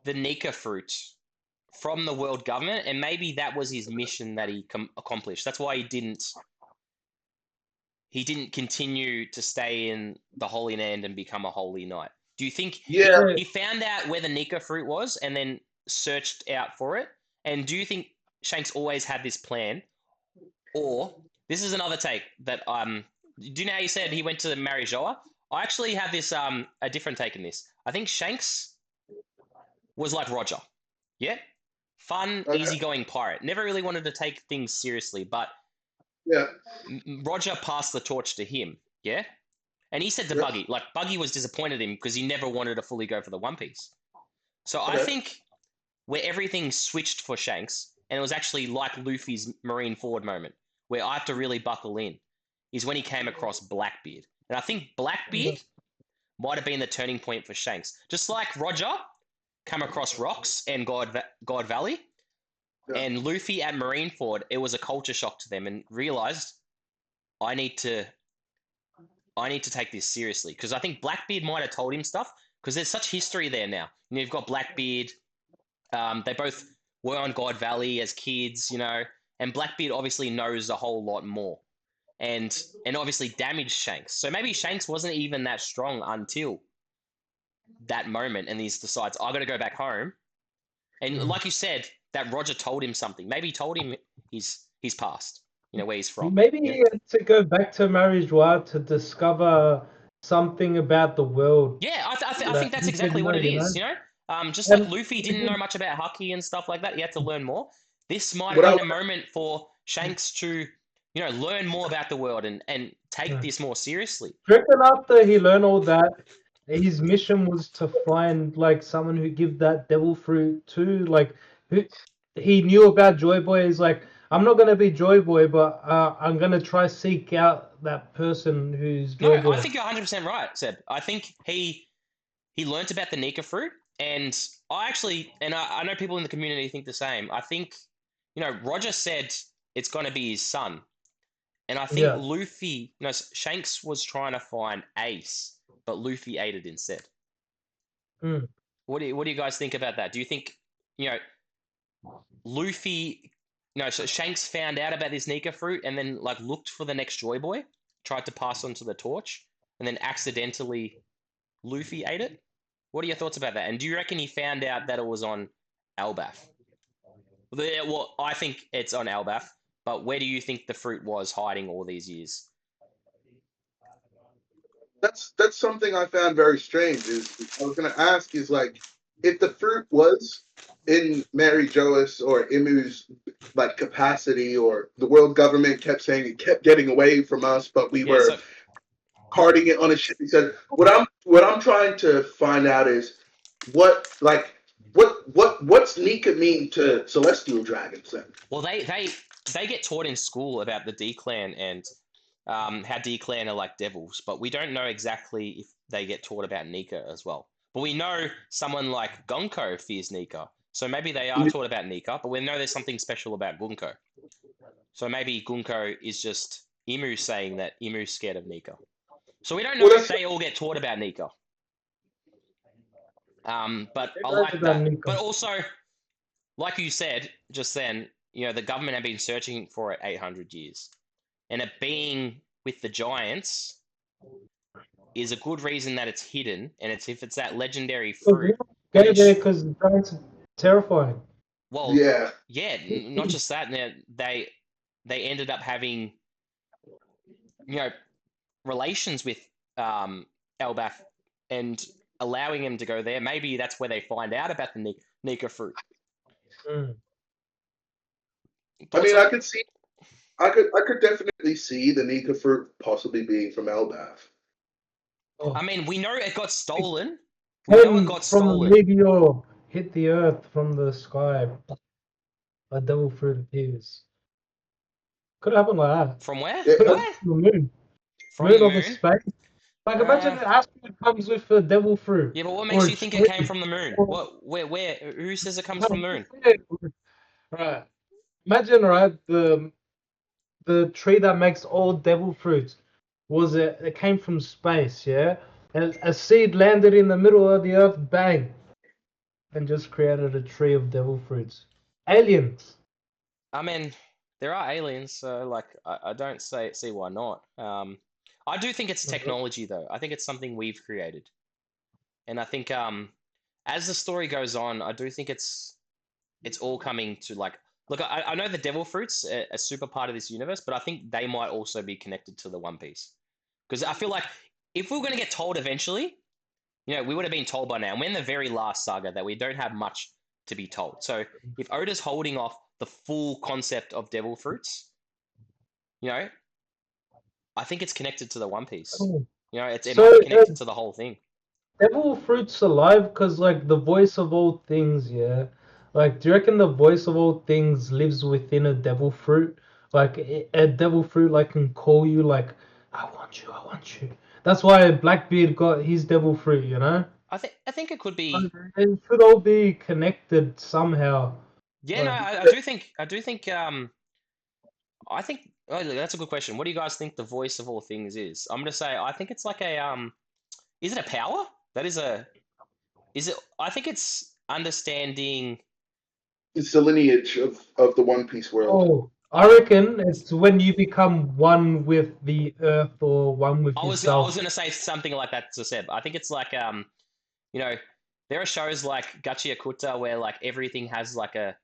the Nika fruit from the world government, and maybe that was his mission that he accomplished? That's why he didn't continue to stay in the Holy Land and become a holy knight. Do you think Yeah. he found out where the Nika fruit was and then searched out for it? And do you think Shanks always had this plan? Or this is another take that do you know how you said he went to marry Joa? I actually have this a different take in this. I think Shanks was like Roger. Yeah? Fun, Okay. easygoing pirate. Never really wanted to take things seriously, but Yeah. Roger passed the torch to him. Yeah? And he said to Yeah. Buggy, like Buggy was disappointed in him because he never wanted to fully go for the One Piece. So I Okay. think where everything switched for Shanks, and it was actually like Luffy's Marine Ford moment, where I have to really buckle in, is when he came across Blackbeard. And I think Blackbeard might have been the turning point for Shanks. Just like Roger come across Rocks and God Valley, Yeah. and Luffy at Marineford, it was a culture shock to them and realized I need to take this seriously, because I think Blackbeard might have told him stuff, because there's such history there now. You know, you've got Blackbeard. They both were on God Valley as kids, you know, and Blackbeard obviously knows a whole lot more, and obviously damaged Shanks. So maybe Shanks wasn't even that strong until that moment, and he decides I got to go back home. And like you said, that Roger told him something. Maybe he told him his past, you know, where he's from. Maybe You he know? had to go back to Marijois to discover something about the world Yeah, I that think that's he exactly didn't what know, it you is. know? You know, just like And Luffy didn't know much about Haki and stuff like that. He had to learn more. This might have What I been a moment for Shanks to, you know, learn more about the world and take this more seriously. do you reckon after he learned all that, his mission was to find like someone who give that devil fruit to, like, who he knew about Joy Boy. Is like, I'm not gonna be Joy Boy, but I'm gonna try seek out that person who's No, Joy I Boy. think you're 100% right, Seb. I think he learnt about the Nika fruit, and I know people in the community think the same. I think, you know, Roger said it's going to be his son, and I think Yeah. Luffy, you know, Shanks was trying to find Ace, but Luffy ate it instead. Mm. What do you guys think about that? Do you think, you know, Luffy, no, so Shanks found out about this Nika fruit and then like looked for the next Joy Boy, tried to pass on to the torch, and then accidentally Luffy ate it? What are your thoughts about that? And do you reckon he found out that it was on Elbaf? Well, I think it's on Elbaf, but where do you think the fruit was hiding all these years? that's something I found very strange. Is I was going to ask is like if the fruit was in Mary Joas or Imu's like capacity, or the world government kept saying it kept getting away from us, but we Yeah, were so carting it on a ship. He said, what I'm trying to find out is what like what's Nika mean to celestial dragons then? well they get taught in school about the D clan and how D clan are like devils, but we don't know exactly if they get taught about Nika as well. But we know someone like Gonko fears Nika, so maybe they are taught about Nika. But we know there's something special about Gunko. So maybe Gunko is just Imu saying that Imu's scared of Nika. So we don't know Well, if that's they all get taught about Nika. But Who I knows like about that. Nico? But also, like you said just then, you know, the government have been searching for it 800 years. And it being with the giants is a good reason that it's hidden. And if it's that legendary fruit, Go then there because the giants are terrifying. well, yeah. yeah, not just that. They ended up having, you know, relations with Elbaf and allowing him to go there. Maybe that's where they find out about the Nika fruit. Mm. I mean, I could definitely see the Nika fruit possibly being from Elbaf. Oh. I mean, we know it got stolen. We know it got From a stolen. meteor hit the earth from the sky. A devil fruit appears. Could happen like that. From where? Yeah. Could Where? happen from the moon. From the Moon of a moon? space. Like imagine an asteroid comes with a devil fruit. Yeah, but what Or makes a you think it came tree. from the moon? Or, What? Where? Who says it comes from the moon? right. Imagine, right, the tree that makes all devil fruits it came from space, yeah? And a seed landed in the middle of the earth, bang, and just created a tree of devil fruits. Aliens. I mean, there are aliens, so like I don't see why not. I do think it's technology though. I think it's something we've created, and I think as the story goes on, I do think it's all coming to like. Look, I know the devil fruits are a super part of this universe, but I think they might also be connected to the One Piece because I feel like if we were going to get told eventually, we would have been told by now. And we're in the very last saga that we don't have much to be told. So if Oda's holding off the full concept of devil fruits, I think it's connected to the One Piece. Oh. It So, might be connected to the whole thing. devil fruit's alive because, like, the voice of all things, yeah? Like, do you reckon the voice of all things lives within a devil fruit? Like, a devil fruit, like, can call you, like, I want you, I want you. That's why Blackbeard got his devil fruit, you know? I think it could be. It should all be connected somehow. Yeah, no, Like, I do think. I think that's a good question. What do you guys think the voice of all things is? I'm gonna say I think it's like a. Is it a power? That is a. Is it? I think it's understanding. It's the lineage of the One Piece world. oh, I reckon it's when you become one with the earth or one with I was yourself. gonna say something like that to Seb. I think it's like you know, there are shows like Gachi Akuta where like everything has like a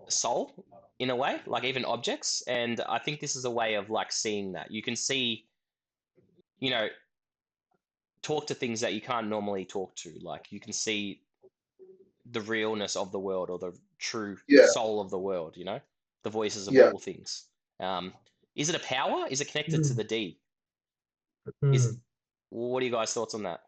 soul in a way, like even objects, and I think this is a way of like seeing that. You can see, you know, talk to things that you can't normally talk to. Like you can see the realness of the world or the true Yeah, soul of the world, the voices of yeah. all things. Is it a power? Is it connected to Hmm. the D? Hmm. What are you guys' thoughts on that?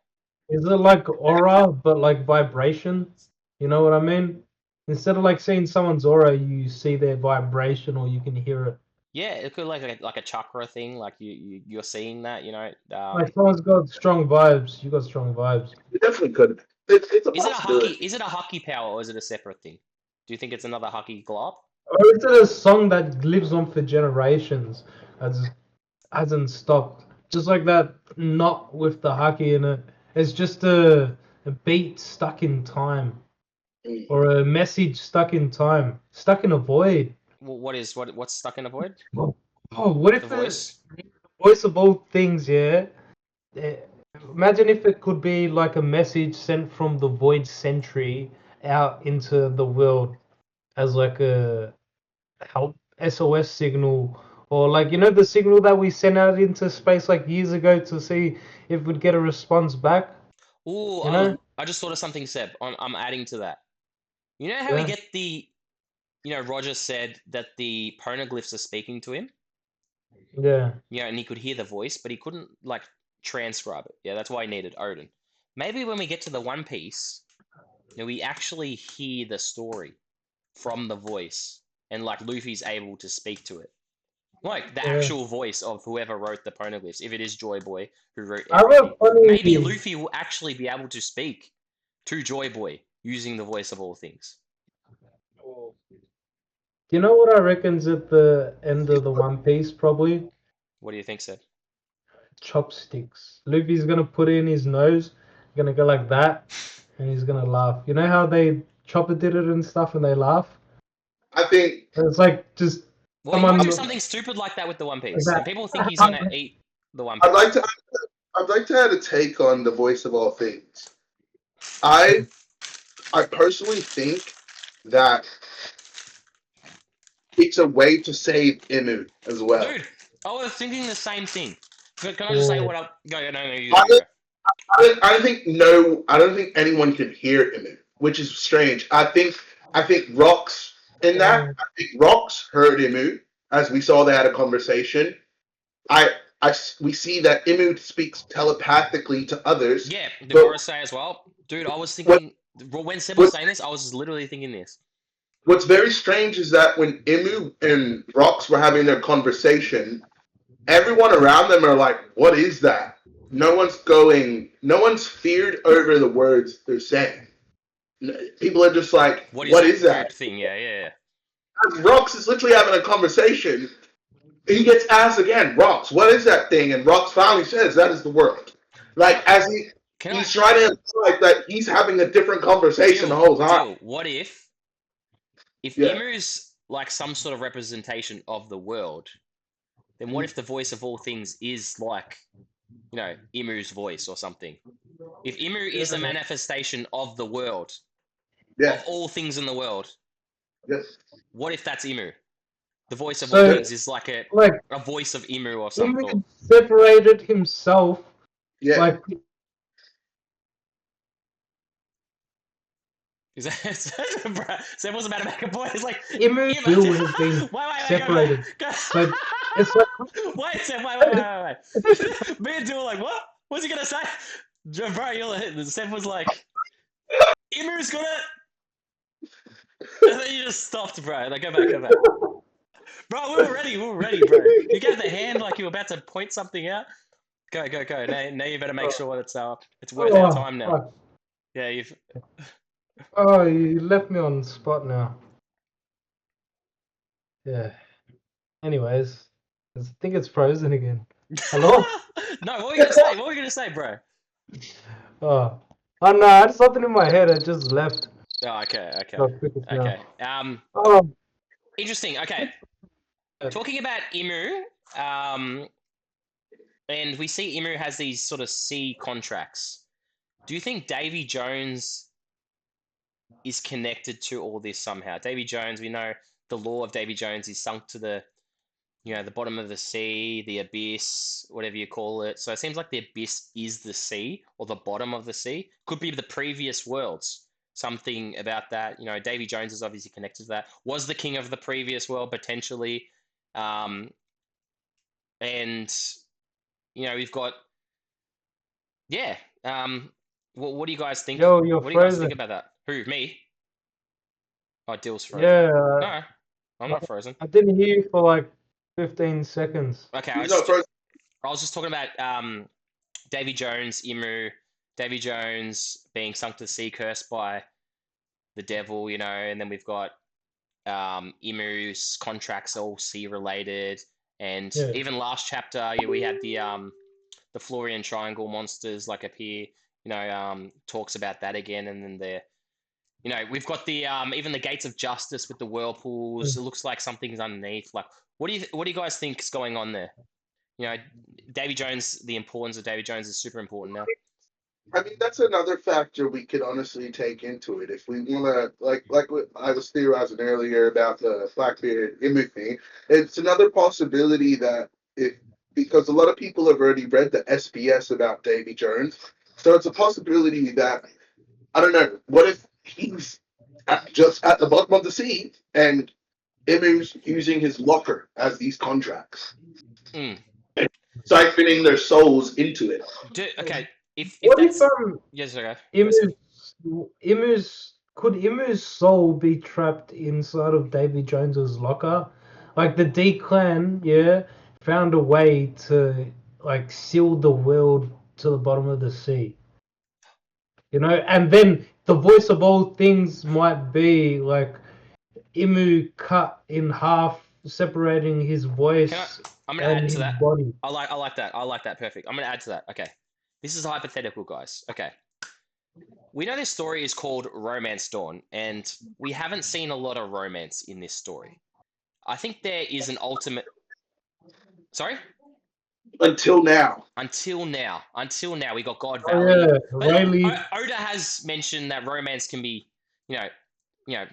Is it like aura, but like vibration? You know what I mean? Instead of like seeing someone's aura, you see their vibration or you can hear it. Yeah, it could like a chakra thing, like you're seeing that, Like someone's got strong vibes, you got strong vibes. It definitely could. It's a Is it a hockey? possibility. Is it a hockey power or is it a separate thing? Do you think it's another hockey glob? Or is it a song that lives on for generations, as hasn't stopped? Just like that knot with the hockey in it. It's just a beat stuck in time. Mm. Or a message stuck in time. Stuck in a void. What's stuck in a void? Oh, what The if voice. the voice of all things, yeah? Eh, Imagine if it could be like a message sent from the void sentry out into the world as like a help SOS signal, or like the signal that we sent out into space like years ago to see if we'd get a response back. Ooh, You know? I just thought of something, Seb. I'm adding to that. You know how we Yeah. get Roger said that the poneglyphs are speaking to him. Yeah. And he could hear the voice, but he couldn't like transcribe it. Yeah, that's why he needed Odin. Maybe when we get to the One Piece, we actually hear the story from the voice, and like Luffy's able to speak to it, like the Yeah. actual voice of whoever wrote the poneglyphs. If it is Joy Boy who wrote I have a everything, maybe funny. Luffy will actually be able to speak to Joy Boy using the voice of all things. Do you know what I reckon's at the end of the One Piece? Probably What do you think, Seb? chopsticks. Luffy's gonna put it in his nose, gonna go like that, and he's gonna laugh. You know how they Chopper did it and stuff, and they laugh. I think It's like just Well, he might someone do like something stupid like that with the One Piece, and that. people think he's gonna eat the One I'd like Piece. to I'd like to add a take on the voice of all things. I personally think that it's a way to save Inu as well. Dude, I was thinking the same thing. Can I just say what up? Go, no, you I go. I don't think anyone can hear Emu, which is strange. I think Rox in that. I think Rox heard Emu as we saw they had a conversation. We see that Emu speaks telepathically to others. Yeah, the but Gorosei as well. Dude, I was what, thinking, when Seb was what saying this, I was literally thinking this. what's very strange is that when Emu and Rox were having their conversation, everyone around them are like, "What is that?" No one's feared over the words they're saying. People are just like, What is "What that is that?" weird thing? Yeah. Rox is literally having a conversation. He gets asked again, "Rox, what is that thing?" And Rox finally says, "That is the world." Like as he's trying to imply that he's having a different conversation the whole time. What if Yeah. Emu's like some sort of representation of the world, then what if the voice of all things is like, Emu's voice or something? If Emu is the manifestation of the world, of all things in the world, Yes. what if that's Emu? The voice of all things is like a voice of Emu or something. Emu separated himself. Yeah. Like Sam was about to make a point. It's like Emu has been separated. But it's like wait, Sam, wait. Me and Dill were like, what? What's he gonna say? Bro, Sam was like, Emu's gonna. And then you just stopped, bro. Like, go back. Bro, we were ready, bro. You gave the hand like you were about to point something out. Go. Now you better make sure it's worth our time now. Fuck. Yeah, you've. Oh, you left me on the spot now. Yeah. Anyways, I think it's frozen again. Hello? No, what were you gonna say? What were you gonna say, bro? Oh no, I had something in my head. I just left. Oh, okay. Okay. Oh. Interesting. Okay. Talking about Emu, and we see Emu has these sort of sea contracts. Do you think Davy Jones is connected to all this somehow? Davy Jones, we know the law of Davy Jones is sunk to the bottom of the sea, the abyss, whatever you call it. So it seems like the abyss is the sea or the bottom of the sea. Could be the previous worlds. Something about that. Davy Jones is obviously connected to that. Was the king of the previous world potentially? And we've got what do you guys think? Yo, you're what do you guys frozen. think about that? Who, me? Oh, Dill's frozen. Yeah. No, I'm not frozen. I didn't hear you for like 15 seconds. Okay, He's not frozen. I was just talking about Davy Jones, Emu, Davy Jones being sunk to the sea, cursed by the devil, and then we've got Emu's contracts all sea related, and even last chapter, we had the Florian Triangle monsters like appear, talks about that again, and then we've got the even the Gates of Justice with the whirlpools. It looks like something's underneath. Like, what do you guys think is going on there? Davy Jones, the importance of Davy Jones is super important now. I mean, that's another factor we could honestly take into it. If we want to, like what I was theorizing earlier about the Blackbeard Emu thing, it's another possibility that because a lot of people have already read the SBS about Davy Jones, so it's a possibility that, I don't know, what if he's just at the bottom of the sea and Emu's using his locker as these contracts, siphoning their souls into it. Okay. Could Emu's soul be trapped inside of Davy Jones's locker? Like the D clan, found a way to like seal the world to the bottom of the sea. And then the voice of all things might be like Emu cut in half, separating his voice I'm gonna add to that. Body. I like that. I like that. Perfect. I'm gonna add to that. Okay. This is hypothetical, guys. Okay. We know this story is called Romance Dawn, and we haven't seen a lot of romance in this story. I think there is an ultimate. Sorry? Until now, we got God Valley. Oda has mentioned that romance can be,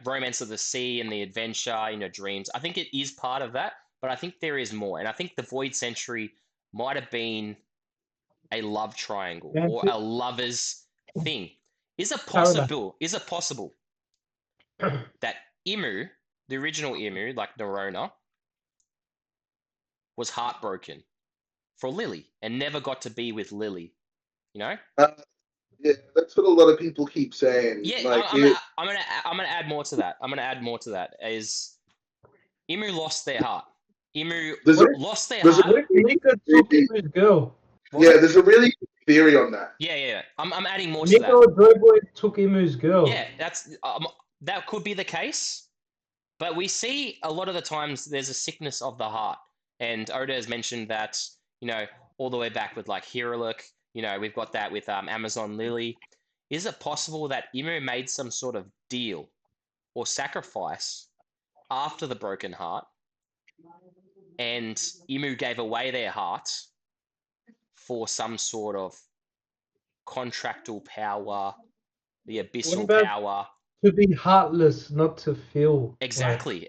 romance of the sea and the adventure, dreams. I think it is part of that, but I think there is more, and I think the Void Century might have been a love triangle Yeah, or a lover's thing. Is it paradise. possible that Imu, the original Imu, like Nerona, was heartbroken for Lily and never got to be with Lily? You know? Yeah, that's what a lot of people keep saying. Yeah, Like I'm gonna add more to that. I'm gonna add more to that. Is Imu lost their heart? Imu there's a What lost their there's a heart. what if Nika took Imu's girl? What was yeah, it? there's a really good theory on that. Yeah. I'm adding more to Nika that. or Joyboy took Imu's girl. Yeah, that could be the case. But we see a lot of the times there's a sickness of the heart, and Oda has mentioned that, all the way back with like Hiruluk. We've got that with Amazon Lily. Is it possible that Imu made some sort of deal or sacrifice after the broken heart, and Imu gave away their heart for some sort of contractual power, the What abyssal about power? to be heartless, not to feel? Like,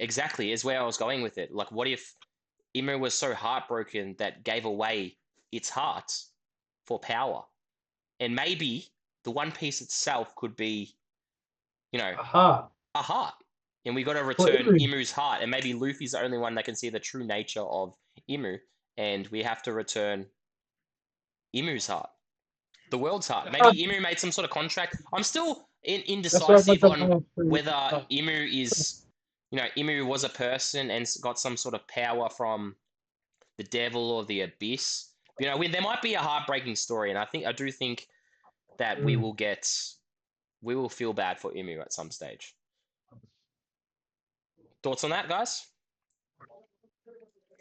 Exactly is where I was going with it. Like, what if Imu was so heartbroken that gave away its heart for power? And maybe the One Piece itself could be, a heart a heart. And we got to for return Imu. Imu's heart. And maybe Luffy's the only one that can see the true nature of Imu. And we have to return Imu's heart, the world's heart. Maybe Imu made some sort of contract. I'm still That's why I got indecisive the on power for whether heart. Imu was a person and got some sort of power from the devil or the abyss. There might be a heartbreaking story, and I do think that we will feel bad for Imu at some stage. Thoughts on that, guys?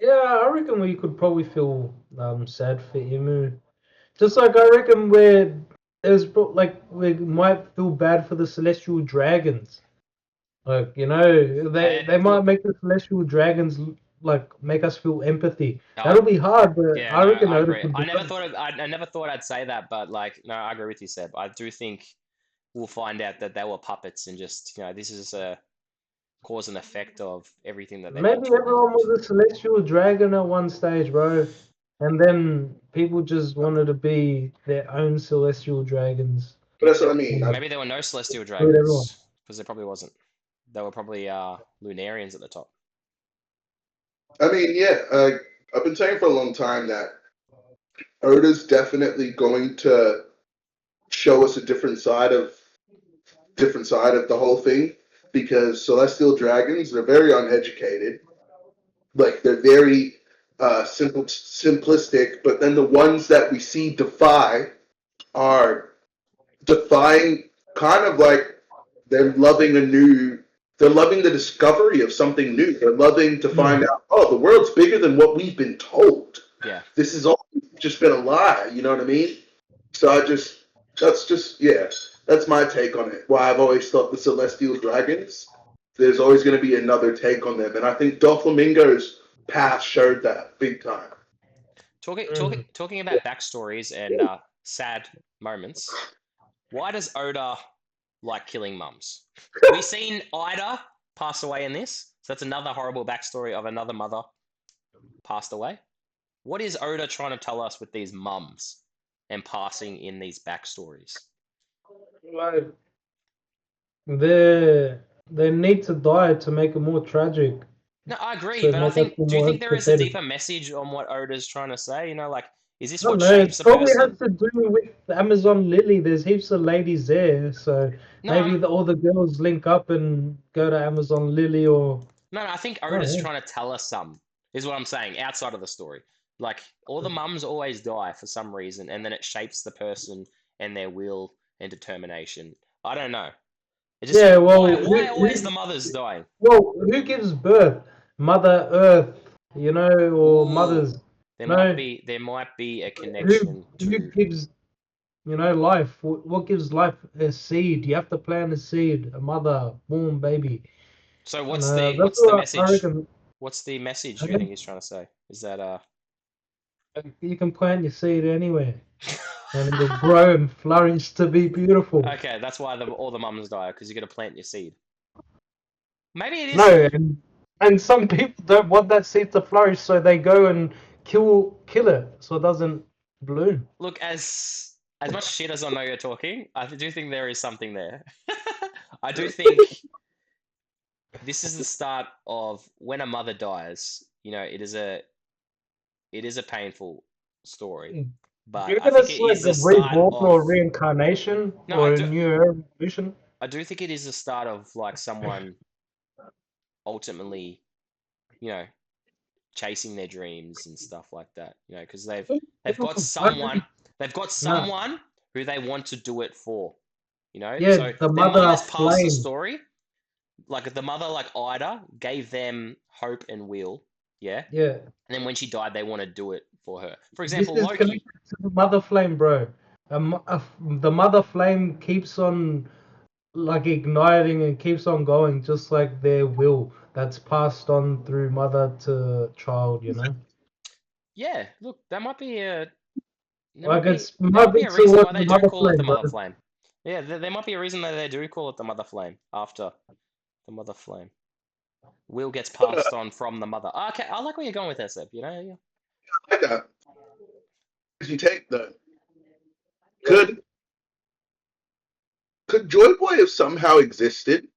Yeah, I reckon we could probably feel sad for Imu. Just like I reckon we might feel bad for the celestial dragons. Like, they might Look, make the celestial dragons like make us feel empathy. I, That'll be hard, but yeah, I no, reckon I Oda agree. could do it. I never thought I'd say that, but like, no, I agree with you, Seb. I do think we'll find out that they were puppets and just, this is a cause and effect of everything that they've been Maybe taught and everyone learned. was a celestial dragon at one stage, bro. And then people just wanted to be their own celestial dragons. But that's what I mean. And Maybe there were no celestial screwed everyone. dragons because there probably wasn't. They were probably Lunarians at the top. Yeah. I've been saying for a long time that Oda's definitely going to show us a different side of the whole thing, because celestial dragons, they're very uneducated. Like, they're very simplistic, but then the ones that we see are defying, kind of like they're loving they're loving the discovery of something new. They're loving to find out, oh, the world's bigger than what we've been told. Yeah. This has all just been a lie, you know what I mean? So that's my take on it. Why I've always thought the celestial dragons, there's always going to be another take on them. And I think Doflamingo's past showed that big time. Talking about backstories and sad moments, why does Oda like killing mums? We've seen Ida pass away in this, so that's another horrible backstory of another mother passed away. What is Oda trying to tell us with these mums and passing in these backstories? Like, they need to die to make it more tragic. No, I agree, So but do you think there is a pathetic. deeper message on what Oda's trying to say? Like, is this I don't what know. shapes It a probably person? has to do with Amazon Lily. There's heaps of ladies there, so No, maybe all the girls link up and go to Amazon Lily or. no, I think Oh, Oda's yeah. trying to tell us some, is what I'm saying, outside of the story. Like, all the mums always die for some reason, and then it shapes the person and their will and determination. I don't know. It just Yeah, well, why always the mothers dying? who gives birth? Mother Earth, or Ooh, mothers. there No, might be a who connection who to. gives life? What gives life? A seed. You have to plant a seed. A mother, boom, baby. So And that's what's the what I message? reckon. What's the message I you think think he's trying to say? Is that you can plant your seed anywhere, and it'll grow and flourish to be beautiful. Okay, that's why all the mums die, because you got to plant your seed. Maybe it is. No, and some people don't want that seed to flourish, so they go and kill it so it doesn't bloom. Look, as much shit as I know you're talking, I do think there is something there. I do think this is the start of when a mother dies. It is a painful story, Do but you I reckon think it's it like is a the start reborn of. or reincarnation No, or a new evolution? I do think it is the start of like someone ultimately, you know, chasing their dreams and stuff like that. Because they've got someone they've got Nah. someone who they want to do it for. Yeah, So the their mum mother has passed the flame. story. Like the mother, like Ida, gave them hope and will. Yeah. Yeah. And then when she died, they want to do it for her. For This example, is Loki. connected to the mother flame, bro. The mother flame keeps on like igniting and keeps on going, just like their will that's passed on through mother to child. Yeah, look, Like it's there might might be be a reason why towards the they do mother call it the flame, bro. Mother Flame. Yeah, there might be a reason that they do call it the Mother Flame after the Mother Flame. Will gets But passed on from the mother. Okay, I like where you're going with that, Seb. Yeah. I got you take though. Could could Joy Boy have somehow existed?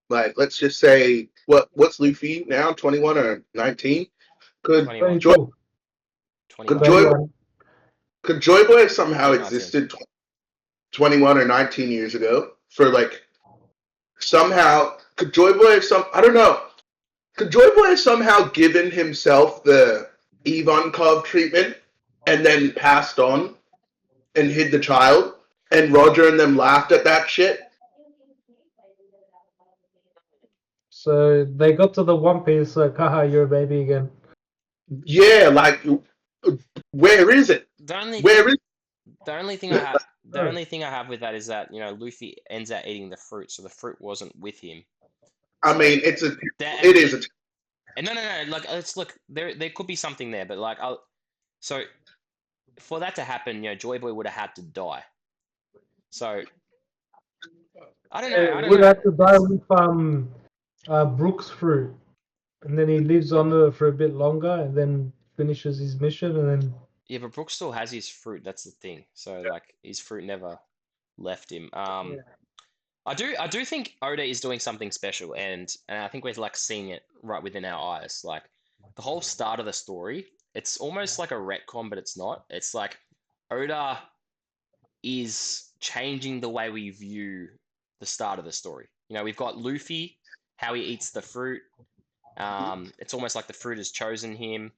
Like, let's just say, what's Luffy now? 21 or 19? Could 21, Joy 22, could 21, Joy 31. could Joy Boy have somehow 19. existed 21 or 19 years ago for like somehow could Joy Boy have I don't know. Could Joy Boy have somehow given himself the Ivankov treatment and then passed on and hid the child and Roger and them laughed at that shit? So they got to the One Piece, like, haha, you're a baby again. Yeah, like where is it? The only Where is the only thing it? I have with that is that Luffy ends up eating the fruit, so the fruit wasn't with him. I So mean, that it is a and no, like let's look. There could be something there, but like so for that to happen, Joy Boy would have had to die. So I don't know. I don't Would know. have to die with Brooks fruit, and then he lives on it for a bit longer, and then finishes his mission, and then Yeah, but Brooks still has his fruit. That's the thing. So like his fruit never left him. yeah. I do think Oda is doing something special, and I think we're like seeing it right within our eyes. Like the whole start of the story, it's almost like a retcon, but it's not. It's like Oda is changing the way we view the start of the story. We've got Luffy, how he eats the fruit. It's almost like the fruit has chosen him.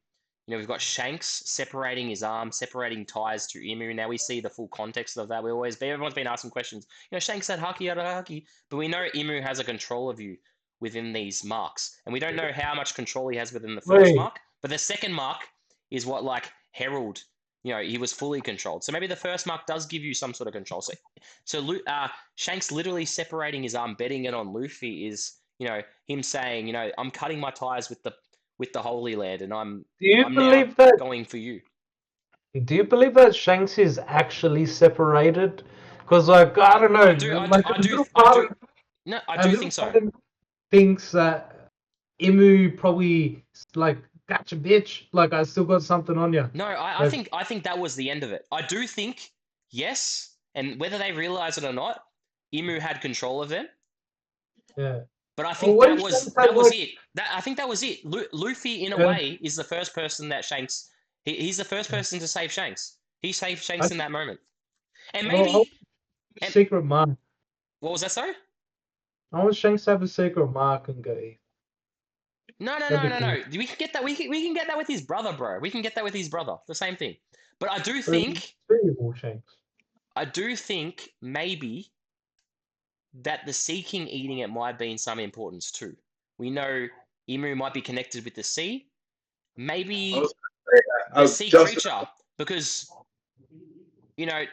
We've got Shanks separating his arm, separating ties to Emu. Now we see the full context of that. Everyone's been asking questions. Shanks said haki out of haki, but we know Emu has a control of you within these marks, and we don't know how much control he has within the first Wait, mark. But the second mark is what like Herald. He was fully controlled. So maybe the first mark does give you some sort of control. So Shanks literally separating his arm, betting it on Luffy is him saying, I'm cutting my ties with the Holy Land, and do you I'm now believe that? going for you. Do you believe that Shanks is actually separated? Because, like, I don't I do, know, I do, like I do, I do. No, I a do little think so. part of me thinks that Imu probably like, gotcha, bitch. Like, I still got something on you. No, Like, I think that was the end of it. I do think yes, and whether they realize it or not, Imu had control of them. yeah. But I Well, think what if Shanks had that was like, it. I think that was it. Luffy, in a yeah, way, is the first person that Shanks. He's the first person to save Shanks. He saved I, Shanks in that moment. And well, maybe. I And secret mark. what was that? Sorry. I want Shanks to have a secret mark and go. No, no, That'd no, be no, cool. no. We can get that. We can get that with his brother, bro. We can get that with his brother. The same thing. But But it's very cool, Shanks. I do think maybe that the Sea King eating it might be in some importance too. We know Emu might be connected with the sea. I Maybe was gonna say the that. sea Just creature, because you know,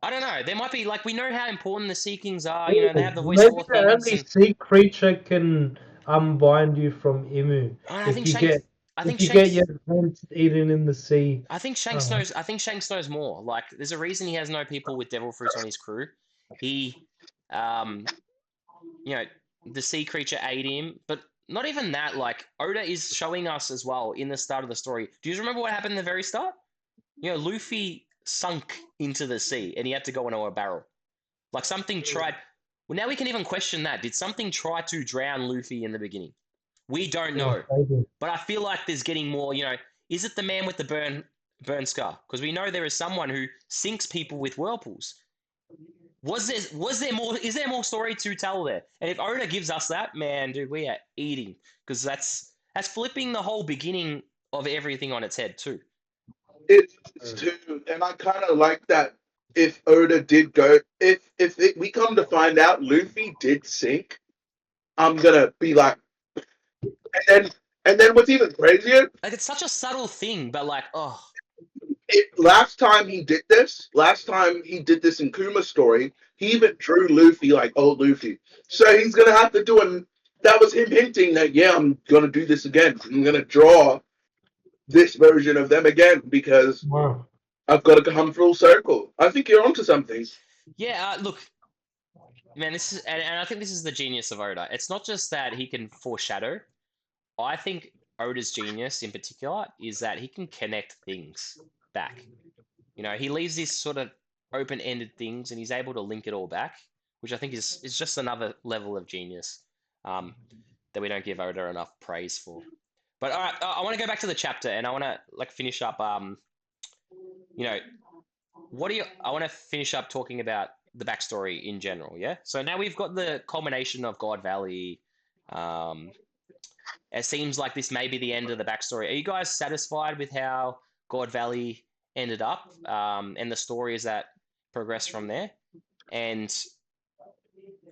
I don't know. There might be like we know how important the Sea Kings are. They have the voice of Maybe all the things, only and sea creature can unbind you from Imu I if think you get I if think you get your Shanks, hands eaten in the sea. Shanks Uh, knows. I think Shanks knows more. Like, there's a reason he has no people with devil fruit on his crew. He, um, you know, the sea creature ate him, but not even that. Like Oda is showing us as well in the start of the story. Do you remember what happened in the very start? Luffy sunk into the sea and he had to go into a barrel. Like something tried. Well, now we can even question that. Did something try to drown Luffy in the beginning? We don't know. But I feel like there's getting more. Is it the man with the burn scar? Because we know there is someone who sinks people with whirlpools. Was there more? Is there more story to tell there? And if Oda gives us that, man, dude, we are eating, because that's flipping the whole beginning of everything on its head too. It's too, and I kind of like that. If Oda did go, we come to find out Luffy did sink, I'm gonna be like, and then what's even crazier? Like it's such a subtle thing, but like, oh, Last time he did this in Kuma's story, he even drew Luffy like old Luffy. So he's gonna have to do an. That was him hinting that I'm gonna do this again. I'm gonna draw this version of them again because Wow. I've got to come full circle. I think you're onto something. Yeah, look, man, this is, and I think this is the genius of Oda. It's not just that he can foreshadow. I think Oda's genius in particular is that he can connect things back. He leaves these sort of open-ended things and he's able to link it all back, which I think is just another level of genius that we don't give Oda enough praise for. But all right, I want to go back to the chapter and I want to finish up. I want to finish up talking about the backstory in general. Yeah. So now we've got the culmination of God Valley. It seems like this may be the end of the backstory. Are you guys satisfied with how God Valley ended up and the stories that progress from there? And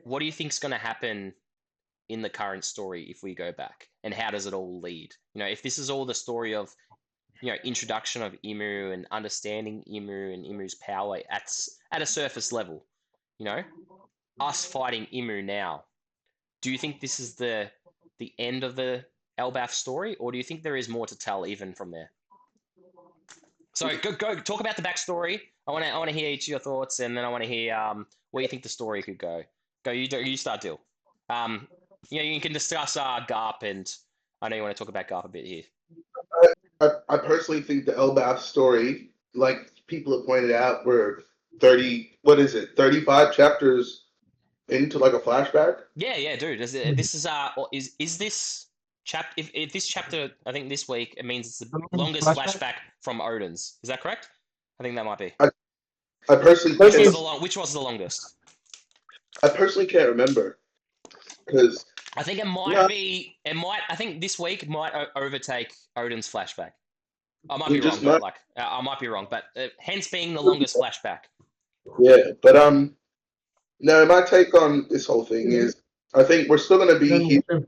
what do you think is going to happen in the current story if we go back? And how does it all lead? If this is all the story of, introduction of Imu and understanding Imu and Imu's power at a surface level, us fighting Imu now, do you think this is the end of the Elbaf story, or do you think there is more to tell even from there? So go talk about the backstory. I want to hear each of your thoughts, and then I want to hear where you think the story could go. Go, you start, Dill. You can discuss Garp, and I know you want to talk about Garp a bit here. I personally think the Elbaf story, like people have pointed out, we're 35 chapters into like a flashback. Yeah, dude. This is this chapter? If this chapter, I think this week, it means it's the longest flashback from Odin's. Is that correct? I think that might be. I personally which was the longest? I personally can't remember because I think it might be. It might. I think this week might overtake Odin's flashback. I might be wrong, but I might be wrong. But hence being the longest flashback. Yeah, but no, my take on this whole thing is I think we're still going to be here.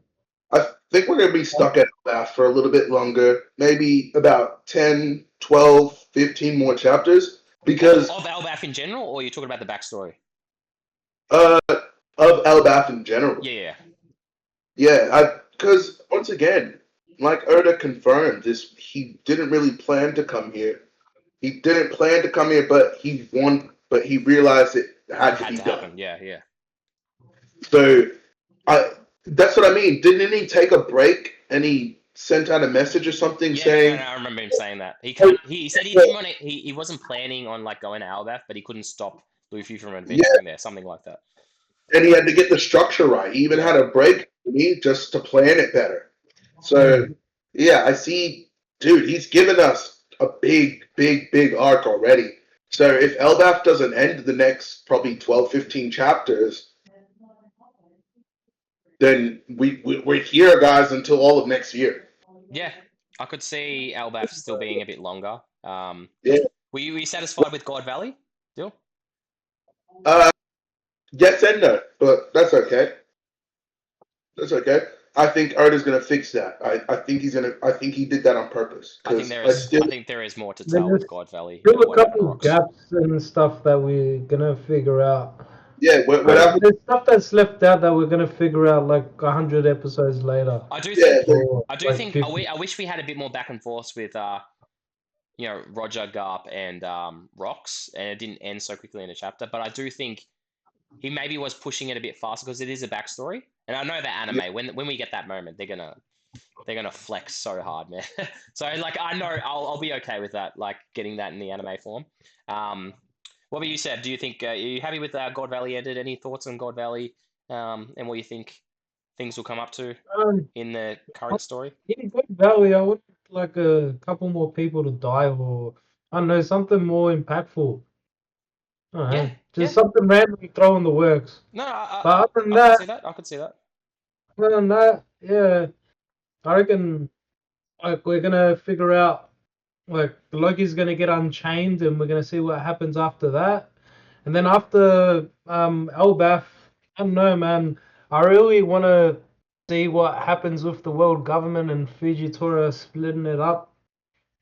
I think we're going to be stuck at Elbaf for a little bit longer, maybe about 10, 12, 15 more chapters. Because of Elbaf in general, or are you talking about the backstory? Of Elbaf in general. Yeah. Yeah, because once again, like Oda confirmed, he didn't really plan to come here. He didn't plan to come here, but he realized it had to be done. Happen. Yeah. So that's what I mean. Didn't he take a break and he sent out a message or something saying? I remember him saying that. He said he didn't want to. He wasn't planning on going to Elbaf, but he couldn't stop Luffy from adventuring there, something like that. And he had to get the structure right. He even had a break just to plan it better. So yeah, I see, dude. He's given us a big arc already. So if Elbaf doesn't end the next probably 12, 15 chapters, then we're here, guys, until all of next year. Yeah, I could see Elbaf still being a bit longer. Yeah. Were you satisfied with God Valley, Dill? Yes and no, but that's okay. That's okay. I think Oda's gonna fix that. I think he's gonna. I think he did that on purpose. I think there is more to tell with God Valley. Still a couple of gaps and stuff that we're gonna figure out. Yeah, there's stuff that's left out that we're gonna figure out 100 episodes later. I do think. I wish we had a bit more back and forth with Roger, Garp, and Rox, and it didn't end so quickly in a chapter. But I do think he maybe was pushing it a bit faster because it is a backstory. And I know that anime, when we get that moment, they're gonna flex so hard, man. So like I know I'll be okay with that, like getting that in the anime form. What about you, Seb? Do you think are you happy with God Valley ended? Any thoughts on God Valley, and what you think things will come up to in the current story? In Good Valley, I would like a couple more people to die, or I don't know, something more impactful. I don't know, Yeah, just something randomly throw in the works. No, But other than I could that, see that. I could see that. yeah, I reckon like we're gonna figure out like Loki's gonna get unchained, and we're gonna see what happens after that. And then after Elbath, I don't know, man. I really want to see what happens with the world government and Fujitora splitting it up.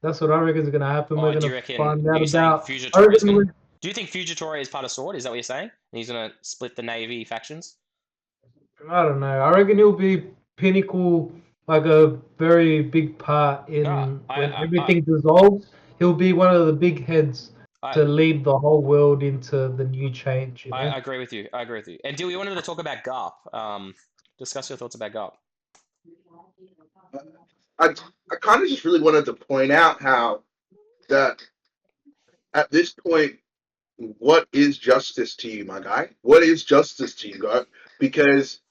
That's what I reckon is gonna happen. We're Oh, do gonna you reckon? find Are out you saying about. I reckon Do you think Fujitora is part of Sword? Is that what you're saying? And he's gonna split the Navy factions? I don't know. I reckon he'll be Pinnacle, like a very big part No, in when everything dissolves. He'll be one of the big heads I to lead the whole world into the new change. You know. I agree with you. I agree with you. And Dill, you wanted to talk about Garp. Discuss your thoughts about Garp. I kind of just really wanted to point out how that at this point, what is justice to you, my guy? What is justice to you, guy? Because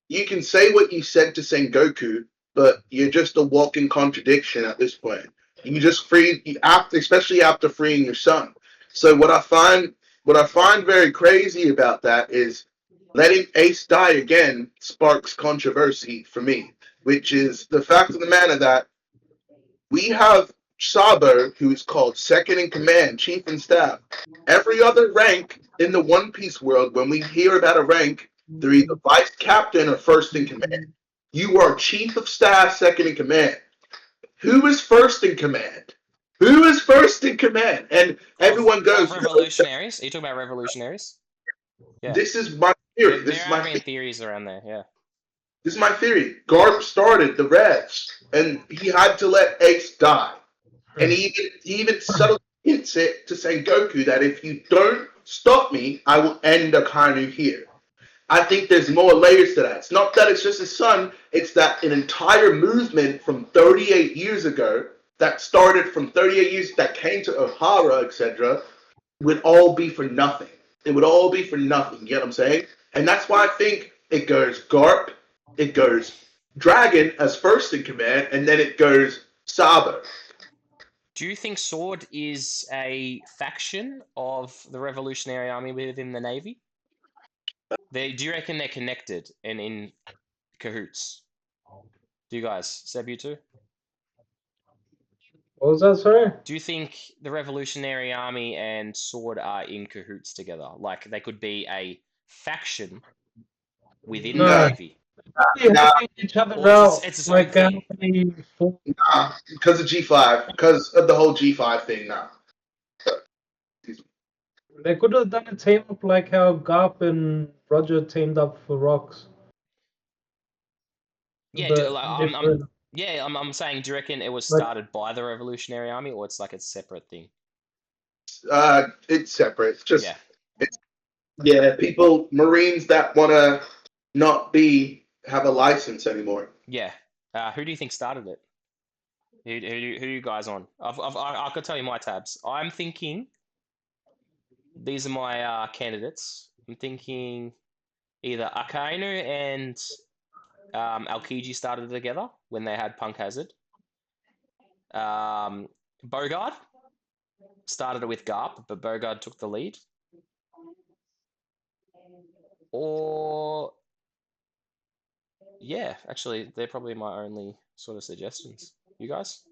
you can say what you said to Sengoku, but you're just a walking contradiction at this point. You just free after, especially after freeing your son. So what I find very crazy about that is letting Ace die again sparks controversy for me, which is the fact of the matter that we have Sabo, who's called second in command, chief in staff. Every other rank in the One Piece world, when we hear about a rank, they're either vice captain or first in command. You are chief of staff, second in command. Who is first in command? Who is first in command? And everyone goes, revolutionaries. Are you talking about revolutionaries? Yeah. This is my theory. There have been theories around there. Yeah. This is my theory. Garp started the Reds, and he had to let Ace die. And he even subtly hints it to Sengoku that if you don't stop me, I will end Akainu here. I think there's more layers to that. It's not that it's just his son, it's that an entire movement from 38 years ago that started from 38 years that came to Ohara, etc., would all be for nothing. It would all be for nothing. You get what I'm saying? And that's why I think it goes Garp, it goes Dragon as first in command, and then it goes Sabo. Do you think Sword is a faction of the Revolutionary Army within the Navy? Do you reckon they're connected and in cahoots? Do you guys? Seb, you too? What was that, sorry? Do you think the Revolutionary Army and Sword are in cahoots together? Like they could be a faction within the Navy? Each other out, it's like because of G5, because of the whole G5 thing now. They could have done a team up like how Garp and Roger teamed up for Rocks. Yeah, I'm saying, do you reckon it was started by the Revolutionary Army, or it's like a separate thing? It's separate. It's just people, Marines that want to not have a license anymore. Yeah. Who do you think started it? Who are you guys on? I could tell you my tabs. I'm thinking. These are my candidates. I'm thinking either Akainu and Aokiji started together when they had Punk Hazard. Bogard started it with Garp, but Bogard took the lead. Or yeah, actually, they're probably my only sort of suggestions. You guys?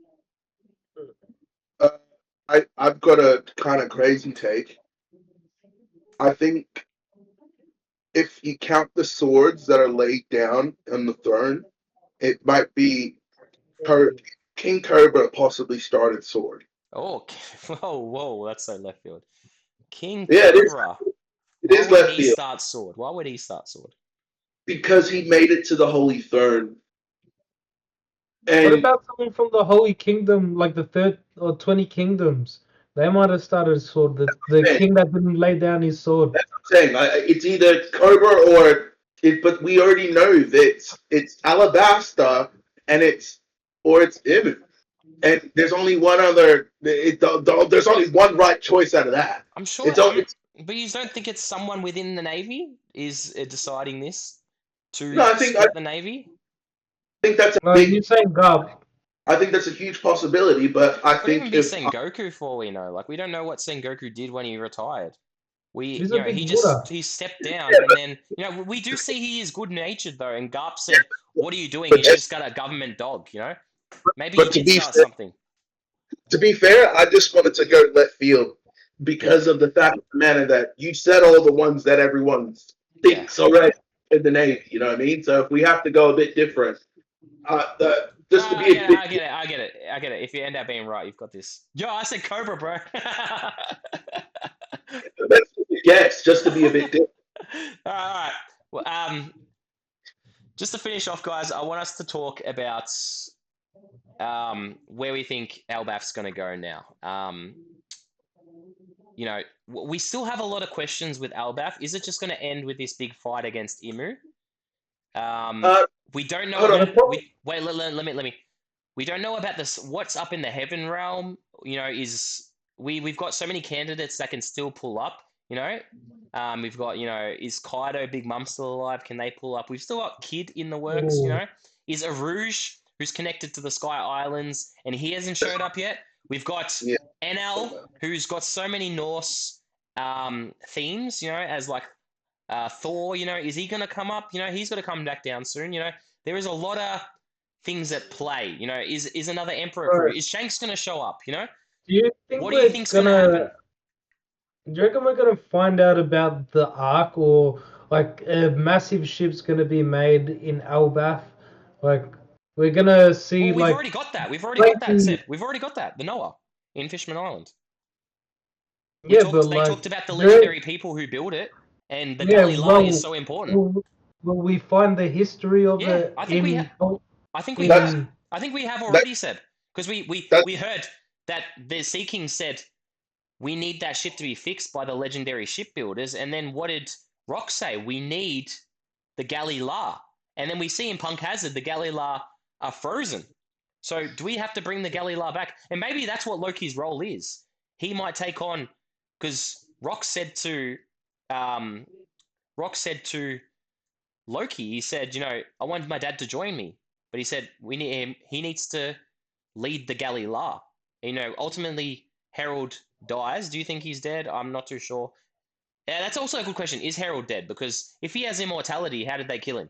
I've got a kind of crazy take. I think if you count the swords that are laid down on the throne, it might be King Cobra possibly started Sword. Oh, whoa, that's so left field. King Cobra. It is left field. Start Sword? Why would he start Sword? Because he made it to the Holy Throne. And what about someone from the Holy Kingdom, like the 3rd or 20 Kingdoms? They might have started sword. The Man, king that didn't lay down his sword. that's what I'm saying. It's either Cobra or it, but we already know that it's Alabasta and it's Imu. And there's only one other. There's only one right choice out of that. I'm sure. It's But you don't think it's someone within the Navy is deciding this to no. split the Navy? I think that's a No, big. you're saying Garb. I think that's a huge possibility. But I Could even think be if Sengoku for all we know. Like we don't know what Sengoku did when he retired. He's a big Buddha. He stepped down, and then we do see he is good natured though. And Garp said, "What are you doing? but, He's just got a government dog." Maybe he but did start something. to be fair, I just wanted to go left field because of the fact of the matter that you said all the ones that everyone thinks already in the Navy. You know what I mean? So if we have to go a bit different, just to be a bit. I get it. If you end up being right, you've got this. Yo, I said Cobra, bro. Yes, just to be a bit different. All right. Well, just to finish off, guys, I want us to talk about where we think Elbaf's going to go now. We still have a lot of questions with Elbaf. Is it just going to end with this big fight against Imu? We don't know. Wait, let me. We don't know about this. What's up in the heaven realm? We've got so many candidates that can still pull up. We've got is Kaido Big Mum still alive? Can they pull up? We've still got Kid in the works. Ooh. Is Arouge, who's connected to the Sky Islands, and he hasn't showed up yet. We've got NL, who's got so many Norse themes. As like Thor. Is he going to come up? He's got to come back down soon. There is a lot of things at play. Is another Emperor crew? Is Shanks going to show up? Do you think What do you think's going to happen? Do you reckon we're gonna find out about the Ark, or like a massive ship's gonna be made in Elbaf? Like we're gonna see Well, we've like already got that. We've already got that set. We've already got that. The Noah in Fishman Island. They talked about the legendary people who built it, and the Gully La is so important. Will we find the history of it? I think we have already said, because we heard that the Sea King said we need that ship to be fixed by the legendary shipbuilders, and then what did Rock say? We need the Galley La, and then we see in Punk Hazard the Galley La are frozen. So do we have to bring the Galley La back? And maybe that's what Loki's role is. He might take on, because Rock said to Loki, he said, I want my dad to join me, but he said he needs to lead the Galley La. Ultimately Herald dies. Do you think he's dead? I'm not too sure. Yeah, that's also a good question. Is Herald dead? Because if he has immortality, how did they kill him?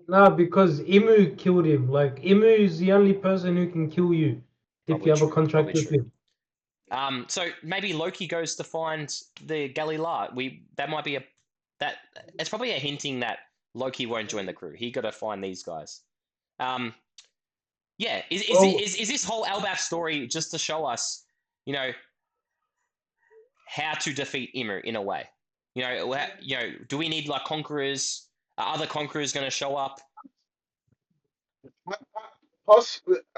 No, because Imu killed him. Like Imu is the only person who can kill you if you have a contract with him. So maybe Loki goes to find the Galley La. It's probably a hinting that Loki won't join the crew. He got to find these guys. Yeah. Is this whole Elbaf story just to show us, how to defeat Imu in a way? Do we need like conquerors? Are other conquerors going to show up? I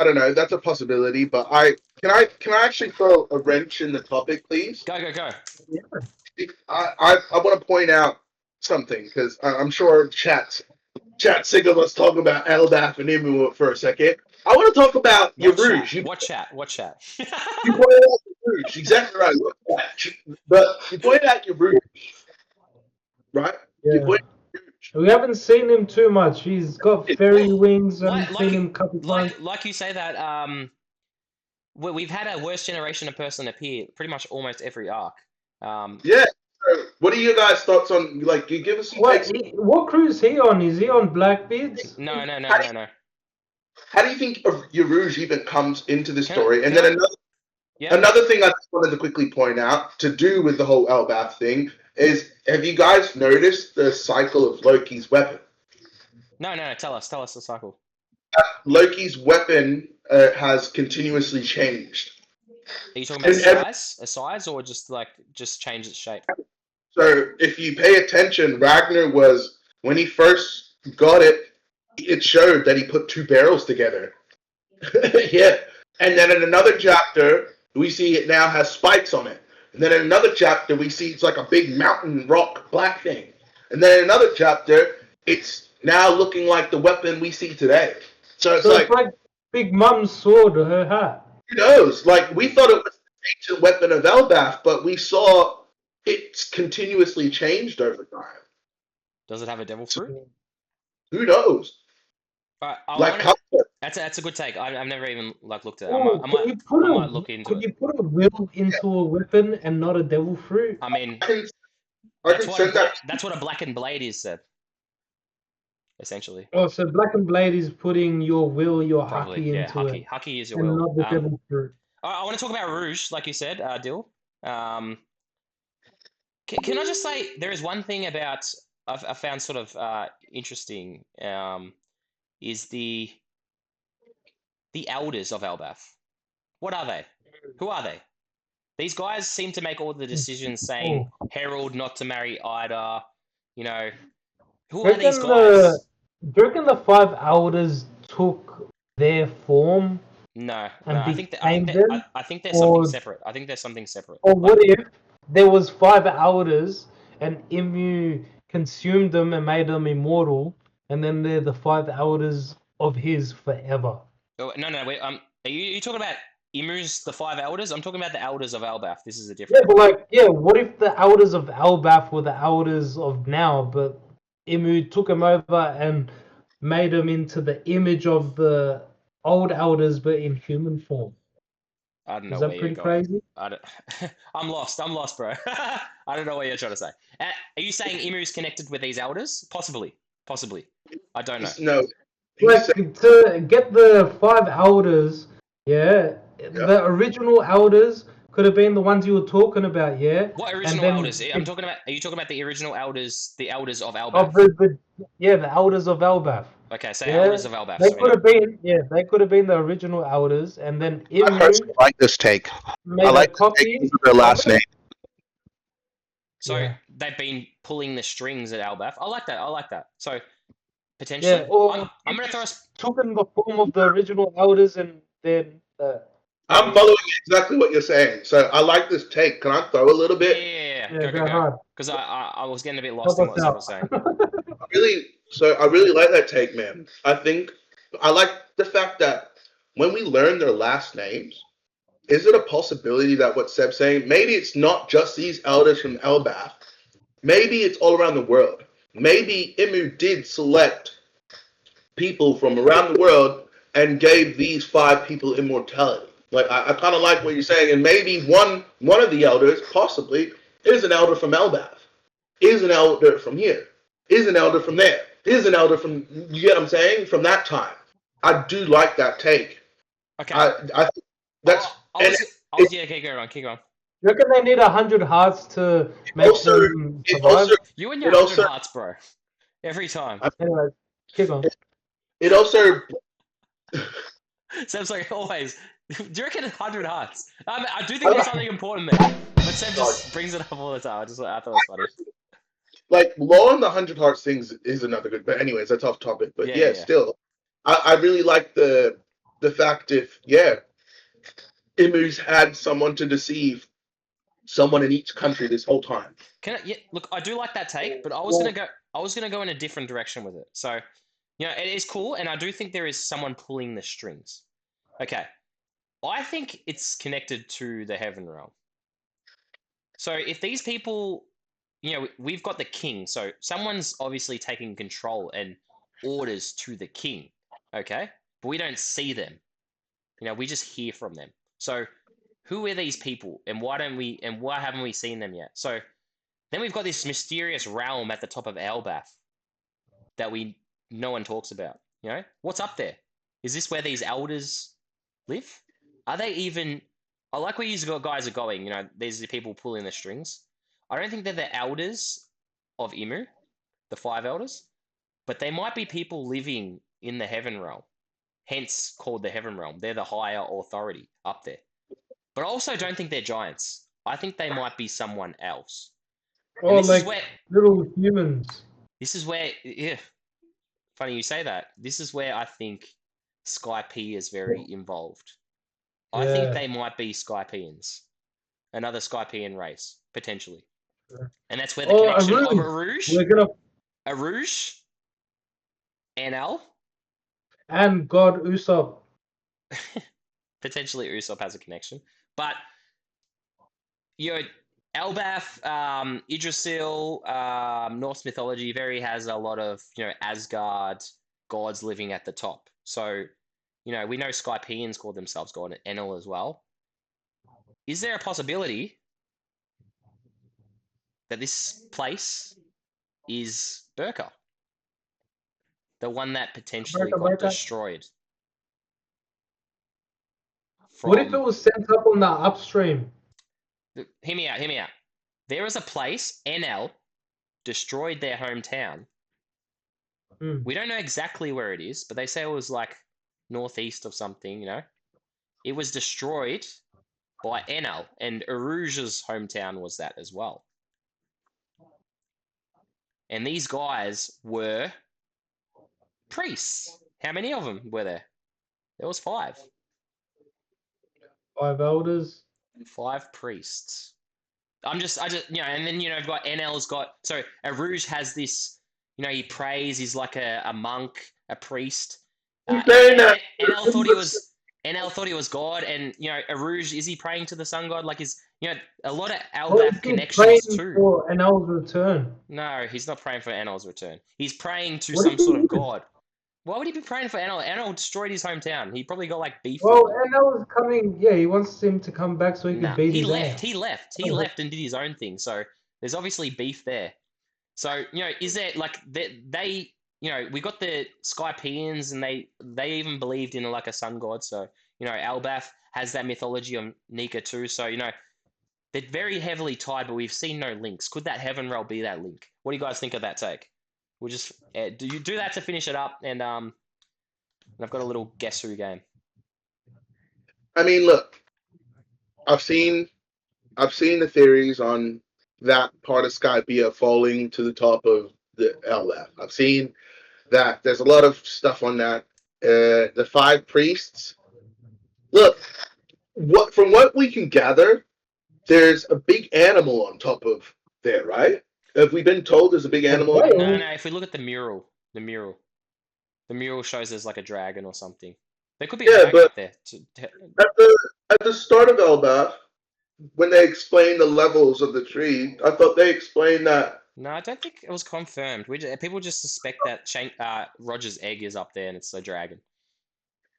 don't know. That's a possibility, but can I actually throw a wrench in the topic, please? Go. Yeah. I want to point out something, because I'm sure chat's sick of us talking about Elbaf and Imu for a second. I want to talk about Yarouge. What chat? You pointed out Yarouge. Exactly right. But you pointed out Yarouge, right? Yeah. We haven't seen him too much. He's got fairy wings, and seen him a couple times. Like you say that, we've had a worst generation of person appear pretty much almost every arc. Yeah. So what are your guys' thoughts on? Like, you give us some takes. What crew is he on? Is he on Blackbeard's? No. How do you think Yarouge even comes into the story? And then another thing I just wanted to quickly point out to do with the whole Elbaf thing is, have you guys noticed the cycle of Loki's weapon? No. Tell us the cycle. Loki's weapon has continuously changed. Are you talking about size, or just change its shape? So if you pay attention, Ragnar was, when he first got it, it showed that he put two barrels together. Yeah. And then in another chapter, we see it now has spikes on it. And then in another chapter, we see it's like a big mountain rock black thing. And then in another chapter, it's now looking like the weapon we see today. So it's it's like Big Mum's sword or her hat. who knows? Like, we thought it was the ancient weapon of Elbaf, but we saw it's continuously changed over time. Does it have a devil fruit? Who knows? Like, that's a good take. I've never even looked at it. I might look into it. Could you put a will into a weapon and not a devil fruit? I mean, I can send that. That's what a blackened blade is, Seb. Essentially. Oh, so blackened blade is putting your will, your Probably, haki into it. Haki is your and will. not the devil fruit. I want to talk about Rouge, like you said, Dill. Can I just say there is one thing about I found sort of interesting is the elders of Elbaf. What are they? Who are they? These guys seem to make all the decisions, saying Herald not to marry Ida. You know, who are these guys? Do you reckon the 5 elders took their form? No, I think they're something separate. I think there's something separate. Or what if there was 5 elders and Imu consumed them and made them immortal, and then they're the 5 elders of his forever? Oh, no. Wait, are you talking about Imu's the 5 elders? I'm talking about the elders of Elbaf. This is a different. Yeah, but what if the elders of Elbaf were the elders of now, but Imu took him over and made him into the image of the old elders, but in human form? I don't know. Is that pretty crazy? I'm lost, bro. I don't know what you're trying to say. Are you saying Imu's connected with these elders? Possibly. I don't know. No. Like, to get the 5 elders, the original elders could have been the ones you were talking about, yeah? What original elders? Are you talking about the original elders, the elders of Elbaf? The elders of Elbaf. Okay, so elders of Elbaf. They could have been the original elders, and then I personally like this take. I like this take because of their last name. So they've been pulling the strings at Elbaf. I like that. So potentially, I'm going to throw us. Took in the form of the original elders, and then. I'm following exactly what you're saying. So I like this take. Can I throw a little bit? Yeah. Go. Because I was getting a bit lost in what I was saying. I really like that take, man. I like the fact that when we learn their last names, is it a possibility that what Seb's saying, maybe it's not just these elders from Elbaf, maybe it's all around the world. Maybe Imu did select people from around the world and gave these 5 people immortality. Like, I kind of like what you're saying, and maybe one of the elders, possibly, is an elder from Elbaf, is an elder from here, is an elder from there, is an elder from, you get what I'm saying, from that time. I do like that take. Okay. I think that's... Okay, go on. You reckon they need 100 hearts to make them survive? You and your 100 hearts, bro. Every time. Anyway, keep on. It also... Seb's like, always... Do you reckon 100 hearts? I do think there's something important there, but Seb just brings it up all the time. I thought it was funny. Like, Law and the 100 Hearts things is another good, but anyways, that's off topic. But still, I really like the fact Imu's had someone to deceive someone in each country this whole time. Look, I do like that take, but I was gonna go in a different direction with it. So, it is cool, and I do think there is someone pulling the strings. Okay. I think it's connected to the Heaven Realm. So if these people, we've got the king, so someone's obviously taking control and orders to the king, okay? But we don't see them. We just hear from them. So who are these people, and why haven't we seen them yet? So then we've got this mysterious realm at the top of Elbaf that no one talks about. What's up there? Is this where these elders live? Are they even... I like where you guys are going, these are the people pulling the strings. I don't think they're the elders of Imu, the 5 elders, but they might be people living in the Heaven Realm, hence called the Heaven Realm. They're the higher authority up there. But I also don't think they're giants. I think they might be someone else. Or like little humans. This is where, funny you say that. This is where I think Sky P is very involved. I think Yeah. they might be Skypeans, another Skypean race potentially, and that's where the Oh, connection of Aruj. Aruj, We're gonna Aruj, NL, and God Usopp. potentially Usopp has a connection, but you know, Elbaf, Yggdrasil, Norse mythology has a lot of Asgard gods living at the top. So we know Skypeans call themselves god and Enel as well. Is there a possibility that this place is Burka, the one that potentially got Burka. destroyed What if it from? was sent up on the upstream? Hear me out. Hear me out. There is a place NL destroyed their hometown. We don't know exactly where it is, but they say it was like northeast of something. It was destroyed by Enel, and Aruj's hometown was that as well. And these guys were priests. How many of them were there? There was 5. 5 elders. 5 priests. And then I've got Enel's got. So Aruj has this. He prays. He's like a monk, a priest. Enel thought he was. NL thought he was God, and Aruj, is he praying to the sun god? Like, a lot of Elbaf connections too. For Enel's return? No, he's not praying for Enel's return. He's praying to What some if he sort of is? god. Why would he be praying for Enel? Enel destroyed his hometown. He probably got like beef. Well, Enel is coming. Yeah, he wants him to come back so he Nah, can beat he his left. ass. He left. He left and did his own thing. So there's obviously beef there. So is there like they we got the Skypeans, and they even believed in like a sun god. So Elbaf has that mythology of Nika too. So they're very heavily tied, but we've seen no links. Could that Heaven Realm be that link? What do you guys think of that take? We'll just do that to finish it up, and I've got a little guess who game. I mean, look, I've seen the theories on that part of Skypea falling to the top of the LF. I've seen that there's a lot of stuff on that. The 5 priests. Look, from what we can gather, there's a big animal on top of there, right? Have we been told there's a big animal? No. If we look at the mural shows there's like a dragon or something. There could be a dragon up there. At the start of Elbaf, when they explained the levels of the tree, I thought they explained that. No, I don't think it was confirmed. People just suspect that Roger's egg is up there and it's a dragon.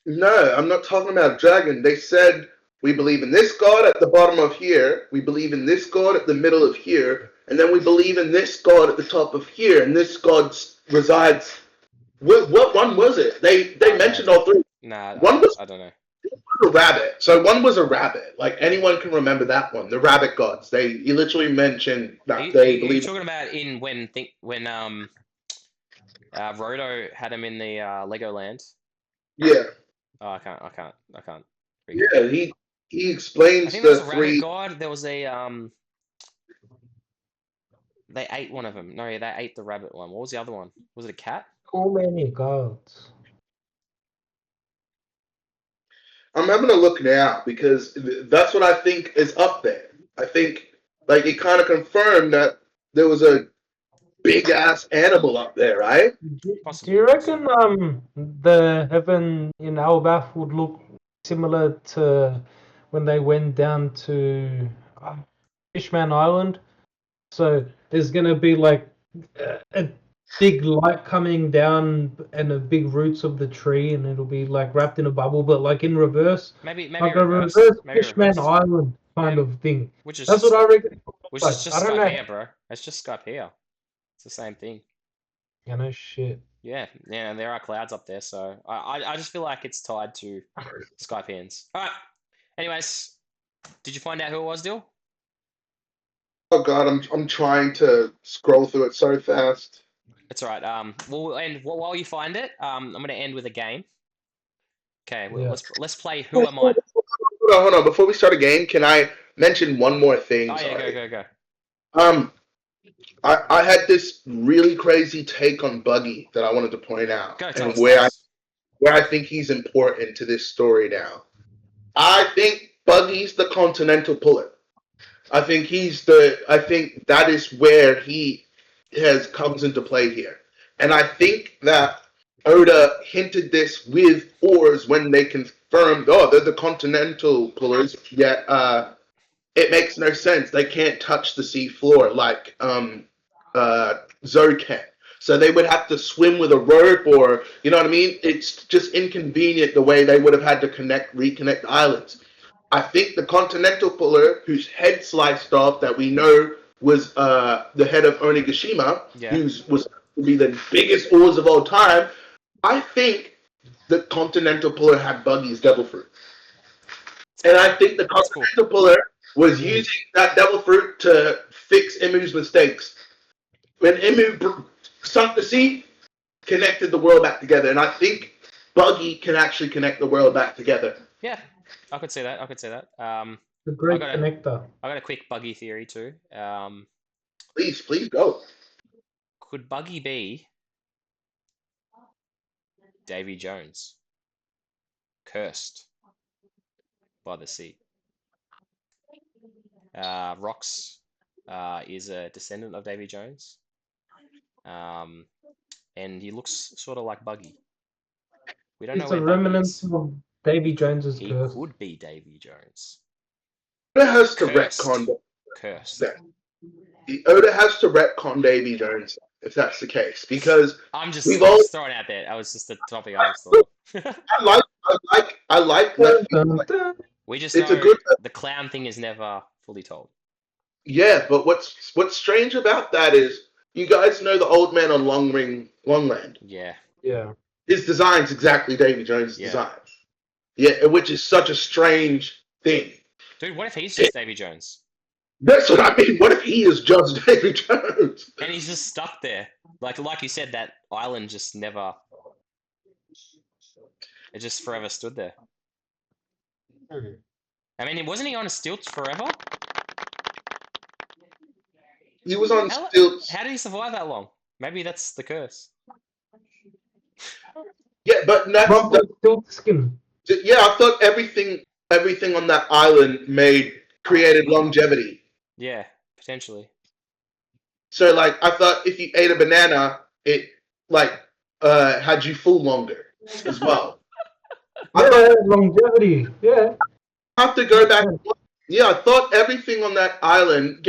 No, I'm not talking about a dragon. They said, we believe in this god at the bottom of here, we believe in this god at the middle of here, and then we believe in this god at the top of here, and this god resides. What one was it? They mentioned all 3. Nah, I don't know. A rabbit. So one was a rabbit. Like, anyone can remember that one. The rabbit gods. He literally mentioned that they believe. You're talking about when Roto had him in the Legoland. Yeah. Oh, I can't. Yeah, he explains I think there was a 3. rabbit god. There was a They ate one of them. No, they ate the rabbit one. What was the other one? Was it a cat? Too many gods. I'm having a look now because that's what I think is up there. I think like it kind of confirmed that there was a big ass animal up there, right? Do you reckon the heaven in Elbaf would look similar to when they went down to Fishman Island? So there's gonna be like a big light coming down and the big roots of the tree, and it'll be like wrapped in a bubble, but like in reverse. Maybe like reverse. a reverse Maybe Fishman reverse. Island kind of thing. Which is That's just, what I reckon. Which is just I don't know. Skype here, bro. It's just Skype here. It's the same thing. Yeah, no shit. Yeah, there are clouds up there, so I just feel like it's tied to Skype hands. All right. Anyways, did you find out who it was, Dill? Oh god, I'm trying to scroll through it so fast. It's all right. While you find it, I'm gonna end with a game. Okay, well, let's play Who Am I? Hold on. Before we start a game, can I mention one more thing? Oh yeah, go. I had this really crazy take on Buggy that I wanted to point out, Go, and where I think he's important to this story now. I think Buggy's the continental puller. I think I think that is where he has comes into play here. And I think that Oda hinted this with Oars when they confirmed, oh, they're the continental pullers, yet it makes no sense. They can't touch the sea floor like Zoe can. So they would have to swim with a rope, or you know what I mean? It's just inconvenient the way they would have had to reconnect islands. I think the Continental Puller, whose head sliced off, that we know was the head of Onigashima, Yeah. who was to be the biggest oars of all time. I think the Continental Puller had Buggy's Devil Fruit. And I think the That's cool. Continental Puller was using that Devil Fruit to fix Imu's mistakes. When Imu sunk the sea, connected the world back together. And I think Buggy can actually connect the world back together. Yeah, I could see that. I could see that. The great I connector. got a quick Buggy theory too. Please go. Could Buggy be Davy Jones, cursed by the sea? Rox is a descendant of Davy Jones, and he looks sort of like Buggy. We don't know It's a where Buggy remnant is. of Davy Jones's He curse. could be Davy Jones. Oda has to Cursed. retcon Cursed. that. Oda has to retcon Davy Jones if that's the case, because I'm just we've all. throwing it out there. That was just the topic I just thought of. I like Dun, that. dun, dun. We just It's a know good. the clown thing is never fully told. Yeah, but what's strange about that is you guys know the old man on Longland. Yeah. Yeah. His design's exactly Davy Jones' Yeah. design. Yeah, which is such a strange thing. Dude, what if he's just Davy Jones? That's what I mean. What if he is just Davy Jones? And he's just stuck there. Like you said, that island just never... It just forever stood there. I mean, wasn't he on stilts forever? He was on stilts. How did he survive that long? Maybe that's the curse. Yeah, but that's Rumpled stilt skin. yeah. I thought everything on that island created longevity. Yeah, potentially. So like, I thought if you ate a banana, it like had you full longer as well. Yeah, longevity. Yeah. I have to go back. Yeah, I thought everything on that island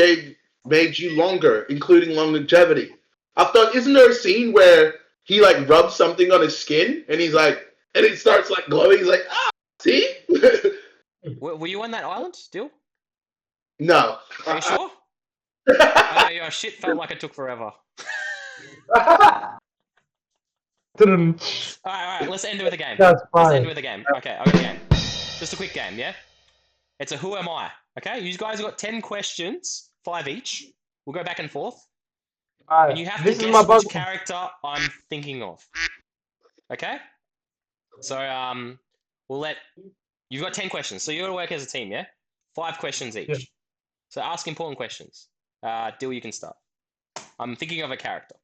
made you longer, including longevity. I thought, isn't there a scene where he like rubs something on his skin and he's like, and it starts like glowing? He's like, see? Were you on that island still? No. Are you sure? Okay, your shit felt like it took forever. Alright, let's end with a game. That's fine. Let's end with a game. Okay, I got a game. Just a quick game, yeah? It's a who am I? Okay, you guys have got 10 questions, 5 each. We'll go back and forth. And you have to guess which character I'm thinking of. Okay? So, you've got 10 questions, so you're going to work as a team, yeah? 5 questions each. Yeah. So ask important questions. Dill, you can start. I'm thinking of a character.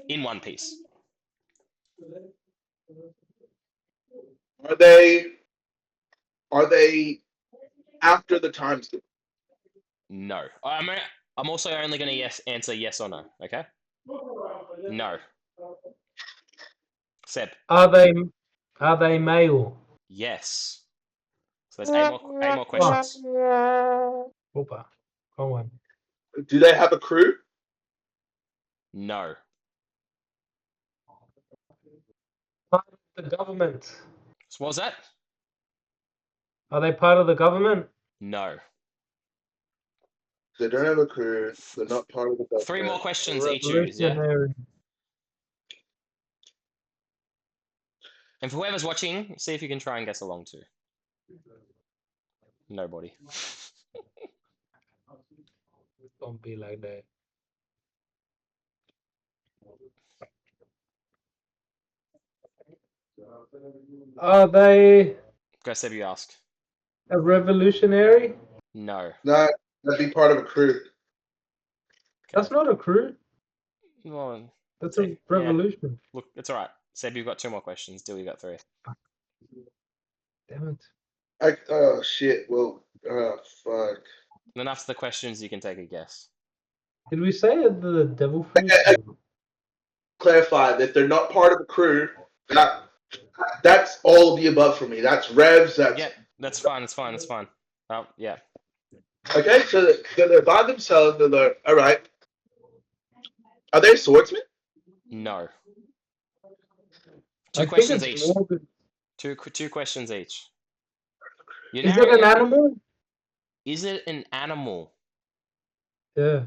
In One Piece. Are they after the time skip? No. I'm also only going to answer yes or no, okay? No. Seb. Are they male? Yes. So there's 8 more questions. Opa. Go on. Do they have a crew? No. Part of the government. So what was that? Are they part of the government? No. They don't have a crew. They're not part of the government. 3 more questions each use, yeah? And for whoever's watching, see if you can try and guess along too. Nobody. Don't be like that. Are they Go, Seb, you ask. a revolutionary? No. No, that'd be part of a crew. That's not a crew. Well, That's a revolution. yeah. Look, it's alright. Seb, you've got 2 more questions. Dill, you got 3. Damn it. Oh shit. Well, fuck. Then after the questions, you can take a guess. Did we say the devil fruit? Clarify that they're not part of a crew. That's all of the above for me. That's revs. That's Yeah, that's fine. That's fine. That's fine. Yeah. okay. So they're by themselves. They're all right. Are they swordsmen? No. I Two think questions it's each. more. Two questions each. You're Is it an narrowing- animal? Is it an animal? Yeah.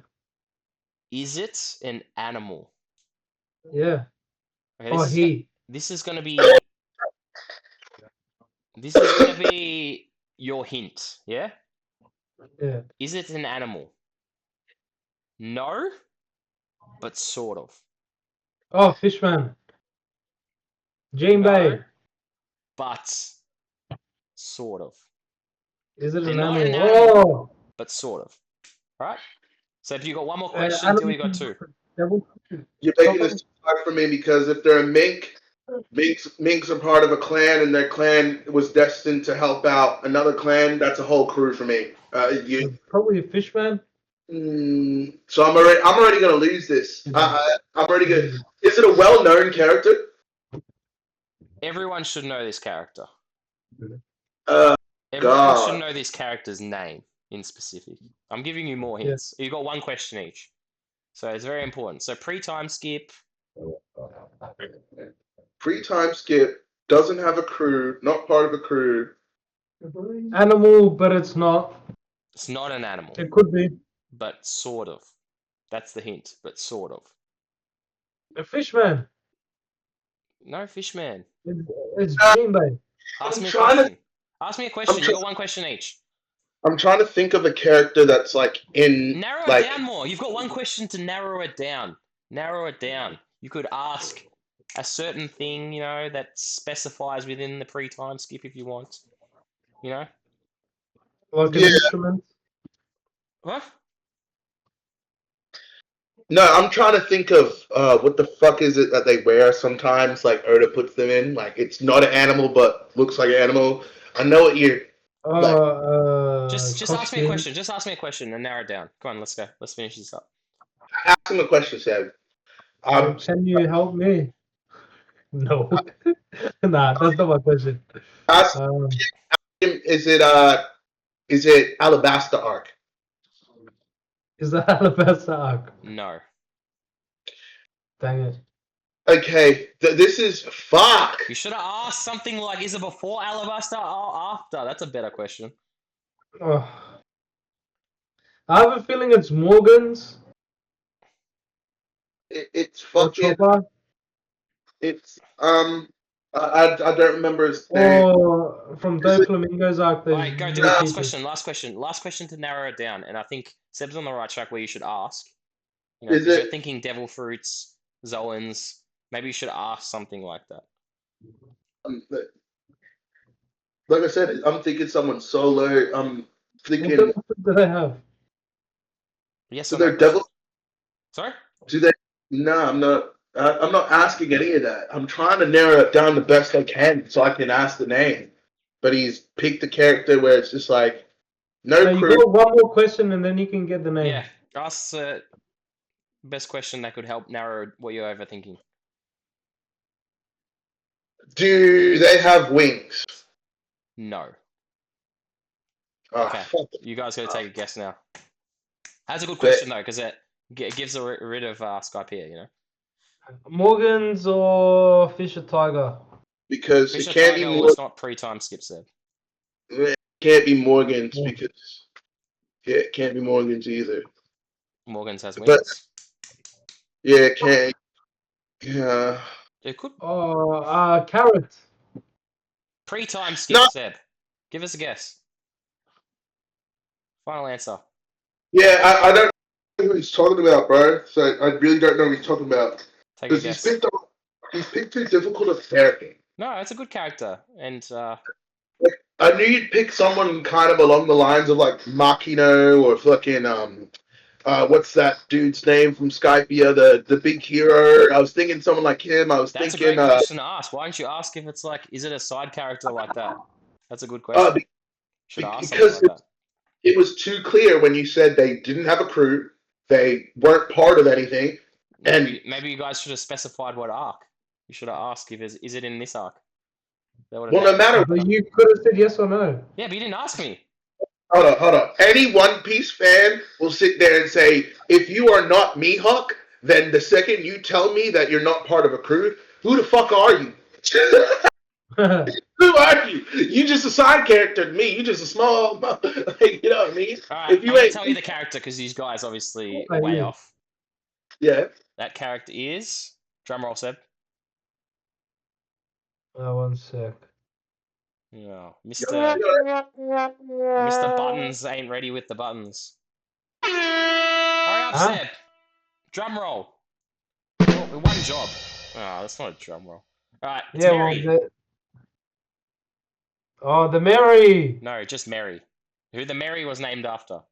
Is it an animal? Yeah. Okay, Oh, this is gonna be your hint. Yeah. Yeah. Is it an animal? No, but sort of. Oh, Fishman. Jane No, Bay. but sort of. Is it They're an not an animal? animal. Oh. But sort of. All right. So if you got one more question, till you got two. Devil. You're making this too hard for me because if they're a mink, minks are part of a clan, and their clan was destined to help out another clan. That's a whole crew for me. Probably a Fishman. So I'm already gonna lose this. I'm already gonna. Is it a well-known character? Everyone should know this character. God. Everyone should know this character's name in specific. I'm giving you more hints. You got one question each. So it's very important. So pre-time skip. Pre-time skip, doesn't have a crew, not part of a crew. Animal, but it's not. It's not an animal, It could be. but sort of. That's the hint, but sort of. A Fishman. No, Fishman. It's Jane Bay. Ask me a trying to- question. Ask me a question. You got one question each. I'm trying to think of a character that's like in Narrow like it down more. You've got one question to narrow it down. Narrow it down. You could ask a certain thing, you know, that specifies within the pre-time skip if you want. You know? Like an Yeah. instrument. What? No, I'm trying to think of what the fuck is it that they wear sometimes, like Oda puts them in. Like it's not an animal but looks like an animal. I know what you're Just ask me a costume. question. Just ask me a question and narrow it down. Come on, let's go. Let's finish this up. Ask him a question, Seb. Can you help me? No. Nah, that's not my question. Ask him, is it Alabaster Arc? Is that Alabaster Arc? No. Dang it. Okay, this is fuck. You should have asked something like, is it before Alabaster or after? That's a better question. Oh. I have a feeling it's Morgan's. It's Or fucking. Chopper. It's I don't remember his name. Or from Is it- Doflamingo's arc. Alright, go do the last teacher. question. Last question to narrow it down. And I think Seb's on the right track where you should ask. You know, Is because it- you're thinking devil fruits, Zoans. Maybe you should ask something like that. Like I said, I'm thinking someone solo. I'm thinking. What do they have? Yes So or no they're question. devil. Sorry? Do they? No, I'm not. I'm not asking any of that. I'm trying to narrow it down the best I can so I can ask the name. But he's picked a character where it's just like no So you crew. got one more question and then you can get the name. Yeah. Ask the best question that could help narrow what you're overthinking. Do they have wings? No. Oh, Okay. fuck. You guys got to take a guess now. That's a good question, though, because it gives rid of Skype here, you know? Morgan's or Fisher Tiger? Because Fisher it can't Tiger be was not pre-time skip said. It can't be Morgan's Yeah. because it can't be Morgan's either. Morgan's has But- wings. Yeah, it can't. Yeah. It could. Carrot. Pre-time skip No. Seb. Give us a guess. Final answer. Yeah, I don't know who he's talking about, bro. So I really don't know what he's talking about. Take a Because guess. he's picked too difficult of character. No, it's a good character. And I knew you'd pick someone kind of along the lines of like Makino or fucking what's that dude's name from Skypia, the big hero. I was thinking someone like him. I was that's a thinking great question to ask. Why don't you ask if it's like, is it a side character like that? That's a good question. Should I ask something Because like that? it was too clear when you said they didn't have a crew, they weren't part of anything, and Maybe you guys should have specified what arc. You should have asked if is it in this arc. That would have well, made no matter. But you could have said yes or no. Yeah, but you didn't ask me. Hold on. Any One Piece fan will sit there and say, if you are not Mihawk, then the second you tell me that you're not part of a crew, who the fuck are you? Who are you? You just a side character to me. You just a small, like, you know what I mean? All right, If you I'm gonna ain't, tell you the character because these guys obviously What are way you? off. yeah. That character is drumroll, Seb. One sec. Yeah, Yeah. Mr. Buttons ain't ready with the buttons. Hurry up, Huh? Seb. Drum roll. Oh, one job. Oh, that's not a drum roll. All right, it's Yeah, Mary. the Mary. No, just Mary. Who the Mary was named after. All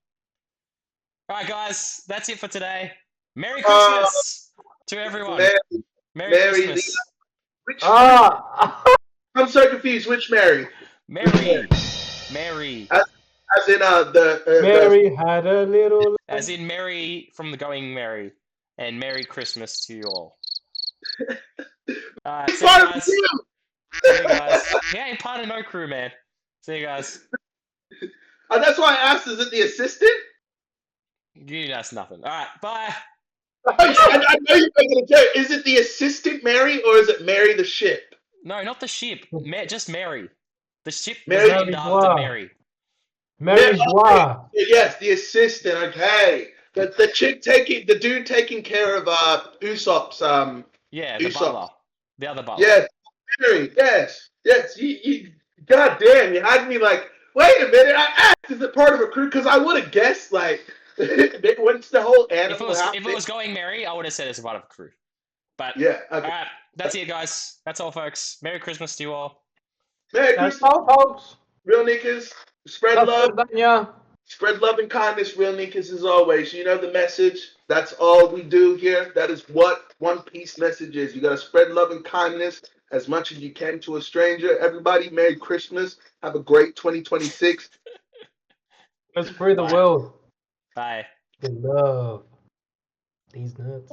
right, guys, that's it for today. Merry Christmas to everyone. Merry Mary, Christmas. which, Ah. I'm so confused. Which Mary? Mary. As in Mary had a little. As in Mary from the Going Merry. And Merry Christmas to you all. Alright, see you guys. See you guys. He ain't part of no crew, man. See you guys. That's why I asked, is it the assistant? You that's nothing. Alright, bye. I know you're making a joke. Is it the assistant Mary or is it Mary the ship? No, not the ship. Just Mary. The ship was Mary named after Mary. Mary Bois. Yes, the assistant. Okay, the chick the dude taking care of Usopp's Yeah, the Usopp. butler. The other butler. Yes, Mary. Yes. God damn, you had me like, wait a minute. I asked, is it part of a crew? Because I would have guessed like once the whole animal If it was Going Merry, I would have said it's a part of a crew. But yeah. Okay. alright, that's it, guys. That's all, folks. Merry Christmas to you all. Merry That's Christmas, all, folks. real Nikas. Spread love. Spread love and kindness, real Nikas, as always. You know the message. That's all we do here. That is what One Piece message is. You got to spread love and kindness as much as you can to a stranger. Everybody, Merry Christmas. Have a great 2026. Let's free the world. Bye. The love. These nuts.